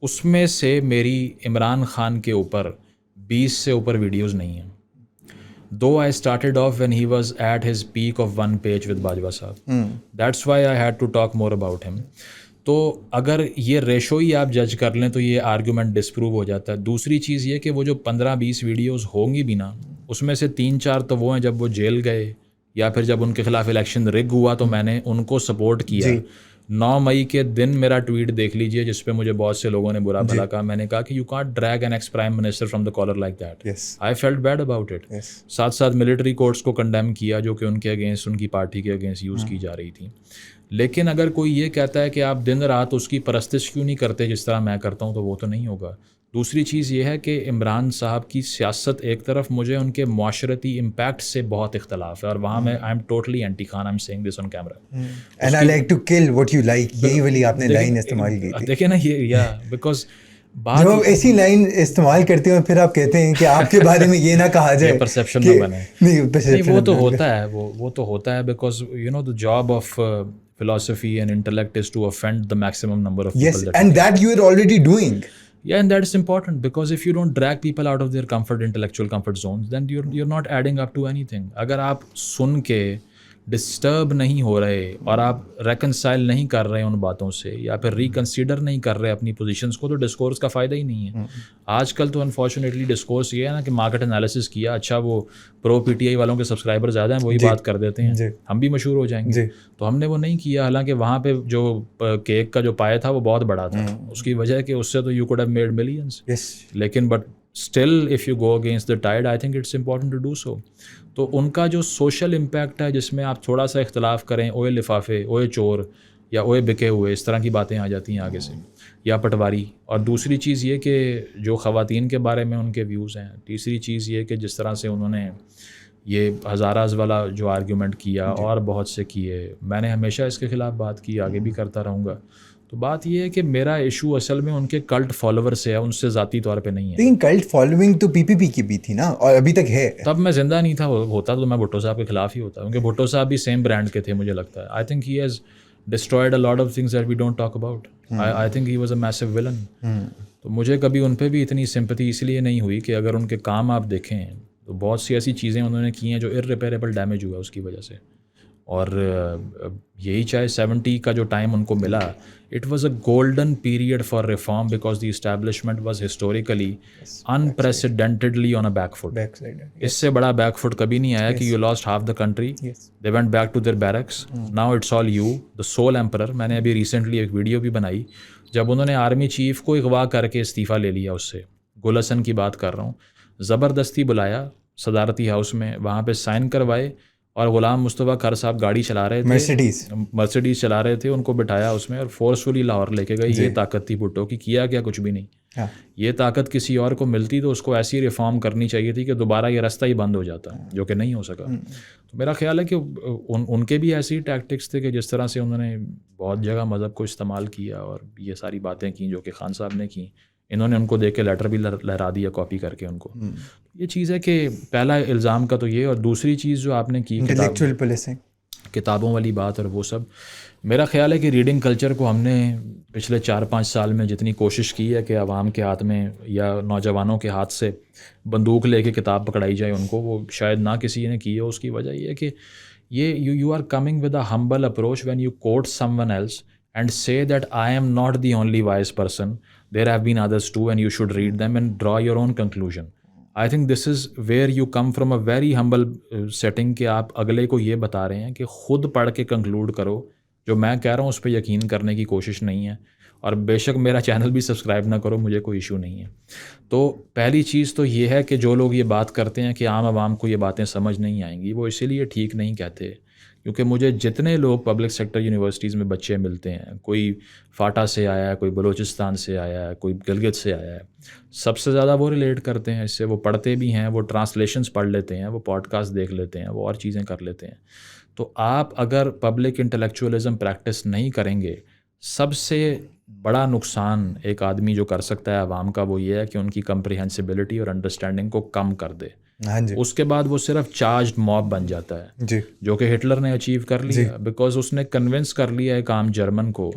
اس میں سے میری عمران خان کے اوپر 20 سے اوپر ویڈیوز نہیں ہیں. Though I started off when he was at his peak of 1 page with Bajwa صاحب. That's why I had to talk more about him. تو اگر یہ ریشو ہی آپ جج کر لیں تو یہ آرگومنٹ ڈسپروو ہو جاتا ہے. دوسری چیز یہ کہ وہ جو 15-20 ویڈیوز ہوں گی بھی نا, اس میں سے 3-4 تو وہ ہیں جب وہ جیل گئے یا پھر جب ان کے خلاف الیکشن رگ ہوا تو میں نے ان کو سپورٹ کیا. 9 مئی کے دن میرا ٹویٹ دیکھ لیجئے جس پہ مجھے بہت سے لوگوں نے برا بھلا کہا. میں نے کہا کہ you can't drag an ex prime minister from the collar like that. I felt bad about it. ساتھ ساتھ ملٹری کورٹس کو کنڈیم کیا جو کہ ان کے اگینسٹ, ان کی پارٹی کے اگینسٹ یوز کی جا رہی تھی. لیکن اگر کوئی یہ کہتا ہے کہ آپ دن رات اس کی پرستش کیوں نہیں کرتے جس طرح میں کرتا ہوں, تو وہ تو نہیں ہوگا. دوسری چیز یہ ہے کہ عمران صاحب کی سیاست ایک طرف, مجھے ان کے معاشرتی امپیکٹ سے بہت اختلاف ہے, اور وہاں میں I M totally anti Khan. I am saying this on camera. And I like to kill what you like. یہی والی آپ نے لائن استعمال کی تھی. دیکھیں نا یہ بیکاز جب آپ ایسی لائن استعمال کرتے ہیں پھر آپ کہتے ہیں کہ آپ کے بارے میں یہ نہ کہا جائے, پرسیپشن نہ بنے. نہیں, وہ تو ہوتا ہے, وہ تو ہوتا ہے, because you know the job of philosophy and intellect is to offend the maximum number of people. Yes, and that you are already doing. Yeah, and that is important because if you don't drag people out of their intellectual comfort zones, then you're not adding up to anything. اگر آپ سن کے ڈسٹرب نہیں ہو رہے اور آپ ریکنسائل نہیں کر رہے ان باتوں سے, یا پھر ریکنسیڈر نہیں کر رہے اپنی پوزیشنس کو, تو ڈسکورس کا فائدہ ہی نہیں ہے. آج کل تو انفارچونیٹلی ڈسکورس یہ ہے نا کہ مارکیٹ انالیسس کیا, اچھا وہ پرو پی ٹی آئی والوں کے سبسکرائبر زیادہ ہیں, وہی بات کر دیتے ہیں, ہم بھی مشہور ہو جائیں گے. تو ہم نے وہ نہیں کیا, حالانکہ وہاں پہ جو کیک کا جو پائے تھا وہ بہت بڑا تھا. اس کی وجہ ہے کہ اس سے تو you could have made millions. لیکن but still if you go against the tide, I think it's important to do so. تو ان کا جو سوشل امپیکٹ ہے جس میں آپ تھوڑا سا اختلاف کریں, اوئے لفافے, اوئے چور, یا اوئے بکے ہوئے, اس طرح کی باتیں آ جاتی ہیں آگے سے, یا پٹواری. اور دوسری چیز یہ کہ جو خواتین کے بارے میں ان کے ویوز ہیں. تیسری چیز یہ کہ جس طرح سے انہوں نے یہ ہزاراز والا جو آرگیومنٹ کیا اور بہت سے کیے, میں نے ہمیشہ اس کے خلاف بات کی, آگے بھی کرتا رہوں گا. تو بات یہ ہے کہ میرا ایشو اصل میں ان کے کلٹ فالوور سے ہے, ان سے ذاتی طور پہ نہیں ہے. لیکن کلٹ فالوئنگ تو پی پی پی کی بھی تھی نا, اور ابھی تک ہے. تب میں زندہ نہیں تھا, ہوتا تو میں بھٹو صاحب کے خلاف ہی ہوتا, کیونکہ بھٹو صاحب بھی سیم برانڈ کے تھے مجھے لگتا ہے. I think he has destroyed a lot of things that we don't talk about. I think he was a massive villain. تو مجھے کبھی ان پہ بھی اتنی سمپتھی اس لیے نہیں ہوئی کہ اگر ان کے کام آپ دیکھیں تو بہت سی ایسی چیزیں انہوں نے کی ہیں جو ارریپیریبل ڈیمیج ہوا اس کی وجہ سے. اور یہی چاہے 70 کا جو ٹائم ان کو ملا, it was a golden period for reform because the establishment was historically unprecedentedly on a back foot. اس سے بڑا بیک فٹ کبھی نہیں آیا کہ you lost half the country, they went back to their barracks, now it's all you the sole emperor. میں نے ابھی ریسنٹلی ایک ویڈیو بھی بنائی جب انہوں نے آرمی چیف کو اغوا کر کے استعفیٰ لے لیا اس سے. گل حسن کی بات کر رہا ہوں, زبردستی بلایا صدارتی ہاؤس میں, وہاں پہ سائن کروائے, اور غلام مصطفیٰ کھر صاحب گاڑی چلا رہے تھے, مرسیڈیز چلا رہے تھے, ان کو بٹھایا اس میں اور فورسفلی لاہور لے کے گئے. یہ طاقت تھی بھٹو کی, کیا کچھ بھی نہیں. یہ طاقت کسی اور کو ملتی تو اس کو ایسی ریفارم کرنی چاہیے تھی کہ دوبارہ یہ رستہ ہی بند ہو جاتا, جو کہ نہیں ہو سکا. تو میرا خیال ہے کہ ان کے بھی ایسی ٹیکٹکس تھے کہ جس طرح سے انہوں نے بہت جگہ مذہب کو استعمال کیا اور یہ ساری باتیں کیں جو کہ خان صاحب نے کیں. انہوں نے ان کو دیکھ کے لیٹر بھی لہرا دیا کاپی کر کے ان کو. یہ چیز ہے کہ پہلا الزام کا تو یہ, اور دوسری چیز جو آپ نے کی کتابوں والی بات اور وہ سب, میرا خیال ہے کہ ریڈنگ کلچر کو ہم نے پچھلے 4-5 سال میں جتنی کوشش کی ہے کہ عوام کے ہاتھ میں یا نوجوانوں کے ہاتھ سے بندوق لے کے کتاب پکڑائی جائے ان کو, وہ شاید نہ کسی نے کی ہے. اس کی وجہ یہ ہے کہ یہ you are coming with a humble approach when you quote someone else and say that I am not the only wise person, there have been others too and you should read them and draw your own conclusion. I think this is where you come from a very humble setting کہ آپ اگلے کو یہ بتا رہے ہیں کہ خود پڑھ کے کنکلوڈ کرو, جو میں کہہ رہا ہوں اس پہ یقین کرنے کی کوشش نہیں ہے. اور بے شک میرا چینل بھی سبسکرائب نہ کرو, مجھے کوئی ایشو نہیں ہے. تو پہلی چیز تو یہ ہے کہ جو لوگ یہ بات کرتے ہیں کہ عام عوام کو یہ باتیں سمجھ نہیں آئیں گی, وہ اسی لیے ٹھیک نہیں کہتے. کیونکہ مجھے جتنے لوگ پبلک سیکٹر یونیورسٹیز میں بچے ملتے ہیں, کوئی فاٹا سے آیا ہے, کوئی بلوچستان سے آیا ہے, کوئی گلگت سے آیا ہے, سب سے زیادہ وہ ریلیٹ کرتے ہیں اس سے. وہ پڑھتے بھی ہیں, وہ ٹرانسلیشنز پڑھ لیتے ہیں, وہ پوڈ کاسٹ دیکھ لیتے ہیں, وہ اور چیزیں کر لیتے ہیں. تو آپ اگر پبلک انٹلیکچوئلزم پریکٹس نہیں کریں گے, سب سے بڑا نقصان ایک آدمی جو کر سکتا ہے عوام کا وہ یہ ہے کہ ان کی کمپریہنسبلٹی اور انڈرسٹینڈنگ کو کم کر دے. اس کے بعد وہ صرف چارجڈ موب بن جاتا ہے, جو کہ ہٹلر نے اچیو کر لیا, بیکاز اس نے کنونس کر لیا ایک عام جرمن کو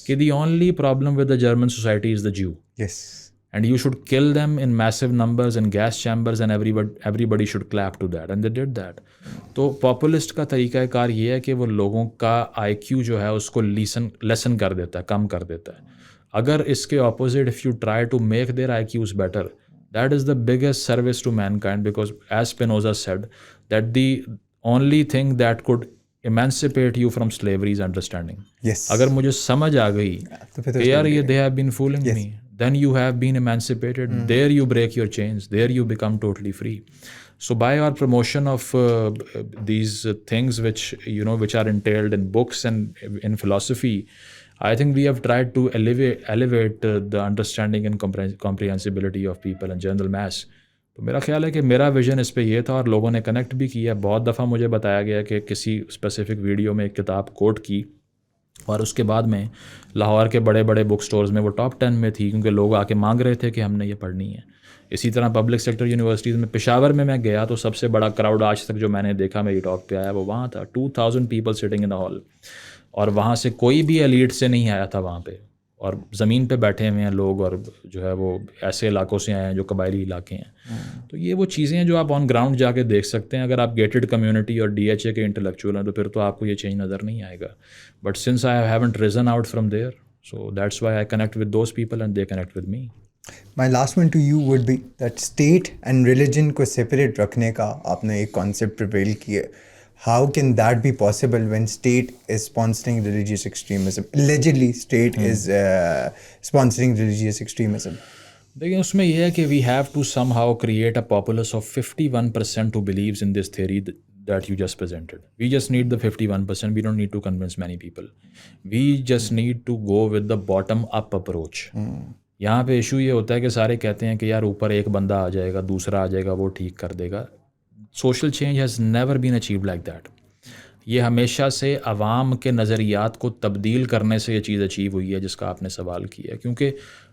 کہ the only problem with the German society is the Jew, and you should kill them in massive numbers in gas chambers and everybody should clap to that, and they did that. تو پاپولسٹ کا طریقہ کار یہ ہے کہ وہ لوگوں کا آئی کیو جو ہے اس کو لیسن کر دیتا ہے, کم کر دیتا ہے. اگر اس کے opposite if you try to make their I Qs better, that is the biggest service to mankind, because as Spinoza said that the only thing that could emancipate you from slavery's understanding. Yes. اگر مجھے سمجھ آ گئی تو پھر تو کہ یار یہ they have been fooling me, then you have been emancipated. There you break your chains. There you become totally free. So by our promotion of these things which which are entailed in books and in philosophy, I think we have tried to elevate the understanding and comprehensibility of people in general mass. تو میرا خیال ہے کہ میرا ویژن اس پہ یہ تھا اور لوگوں نے کنیکٹ بھی کیا. بہت دفعہ مجھے بتایا گیا کہ کسی اسپیسیفک ویڈیو میں ایک کتاب کوٹ کی اور اس کے بعد میں لاہور کے بڑے بڑے بک سٹورز میں وہ ٹاپ 10 میں تھی کیونکہ لوگ آ کے مانگ رہے تھے کہ ہم نے یہ پڑھنی ہے. اسی طرح پبلک سیکٹر یونیورسٹیز میں پشاور میں گیا تو سب سے بڑا کراؤڈ آج تک جو میں نے دیکھا میری ٹاک پہ آیا وہ وہاں تھا. 2000 people sitting in a hall, اور وہاں سے کوئی بھی ایلیٹ سے نہیں آیا تھا وہاں پہ, اور زمین پہ بیٹھے ہوئے ہیں لوگ, اور جو ہے وہ ایسے علاقوں سے آئے ہیں جو قبائلی علاقے ہیں. تو یہ وہ چیزیں ہیں جو آپ آن گراؤنڈ جا کے دیکھ سکتے ہیں. اگر آپ گیٹڈ کمیونٹی اور ڈی ایچ اے کے انٹلیکچوئل ہیں تو پھر تو آپ کو یہ چینج نظر نہیں آئے گا. But since I haven't reason out from there, so that's why I connect with those people and they connect with me. My last one to you would be that state and religion کو separate رکھنے کا آپ نے ایک concept prevail کیا. How can that be possible when state is sponsoring religious extremism? Allegedly, state is sponsoring religious extremism. دیکھیں اس میں یہ ہے کہ we have to somehow create a populace of 51% who believes in this theory that you just presented. We just need the 51%. We don't need to convince many people. We just need to go with the bottom-up approach. یہاں پہ ایشو یہ ہوتا ہے کہ سارے کہتے ہیں کہ یار اوپر ایک بندہ آ جائے گا, دوسرا آ جائے گا, وہ ٹھیک کر دے گا. Social change has never been achieved like that. یہ ہمیشہ سے عوام کے نظریات کو تبدیل کرنے سے یہ چیز اچیو ہوئی ہے جس کا آپ نے سوال کیا ہے. کیونکہ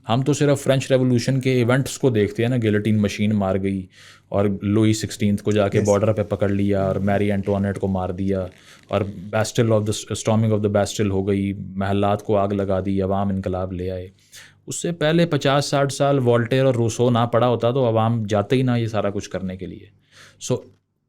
ہم تو صرف فرینچ ریولوشن کے ایونٹس کو دیکھتے ہیں نا, گیلٹین مشین مار گئی اور لوئی 16 کو جا کے بارڈر پہ پکڑ لیا اور میری اینٹوانیٹ کو مار دیا, اور Bastille of the storming of the Bastille ہو گئی, محلات کو آگ لگا دی, عوام انقلاب لے آئے. اس سے پہلے 50-60 سال والٹیر اور روسو نہ پڑا ہوتا تو عوام جاتے ہی نہ یہ سارا کچھ کرنے کے لیے. So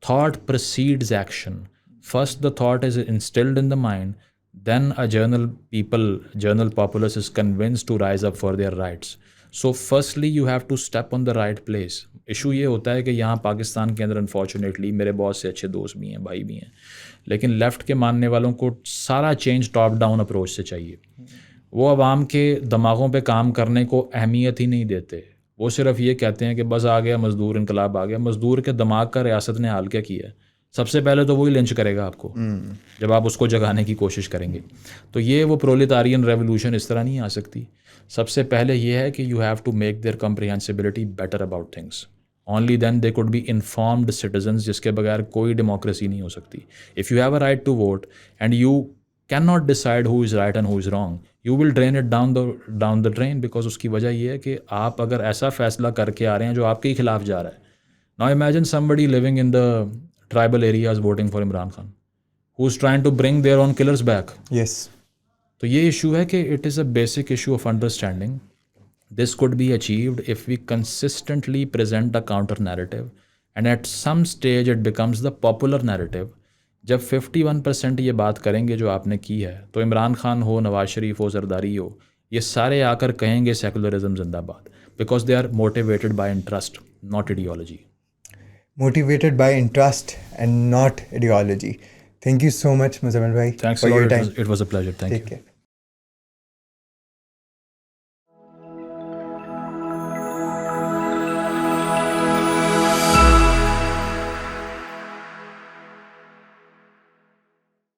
thought precedes action. First the thought is instilled in the mind, then a general populace is convinced to rise up for their rights. So firstly you have to step on the right place. Issue یہ ہوتا ہے کہ یہاں پاکستان کے اندر انفارچونیٹلی میرے بہت سے اچھے دوست بھی ہیں, بھائی بھی ہیں, لیکن لیفٹ کے ماننے والوں کو سارا چینج ٹاپ ڈاؤن اپروچ سے چاہیے. وہ عوام کے دماغوں پہ کام کرنے کو اہمیت ہی نہیں دیتے. وہ صرف یہ کہتے ہیں کہ بس آ گیا مزدور, انقلاب آ گیا. مزدور کے دماغ کا ریاست نے حال کیا کیا ہے؟ سب سے پہلے تو وہی لنچ کرے گا آپ کو جب آپ اس کو جگانے کی کوشش کریں گے. تو یہ وہ پرولتارین ریولوشن اس طرح نہیں آ سکتی. سب سے پہلے یہ ہے کہ you have to make their comprehensibility better about things. Only then they could be informed citizens, جس کے بغیر کوئی ڈیموکریسی نہیں ہو سکتی. If you have a right to vote and you can not decide who is right and who is wrong, you will drain it down the drain. Because اس کی وجہ یہ ہے کہ آپ اگر ایسا فیصلہ کر کے آ رہے ہیں جو آپ کے ہی خلاف جا رہا ہے. Now imagine somebody living in the tribal areas voting for Imran Khan, who's trying to bring their own killers back. Yes. تو یہ ایشو ہے کہ it is a basic issue of understanding. This could be achieved if we consistently present a counter narrative, and at some stage it becomes the popular narrative. جب 51% یہ بات کریں گے جو آپ نے کی ہے تو عمران خان ہو, نواز شریف ہو, زرداری ہو, یہ سارے آ کر کہیں گے سیکولرزم زندہ باد. Because they are motivated by interest, not ideology. Motivated by interest and not ideology. Thank you so much, Muzamil bhai. Thanks a lot. It was a pleasure. Thank you. Take care.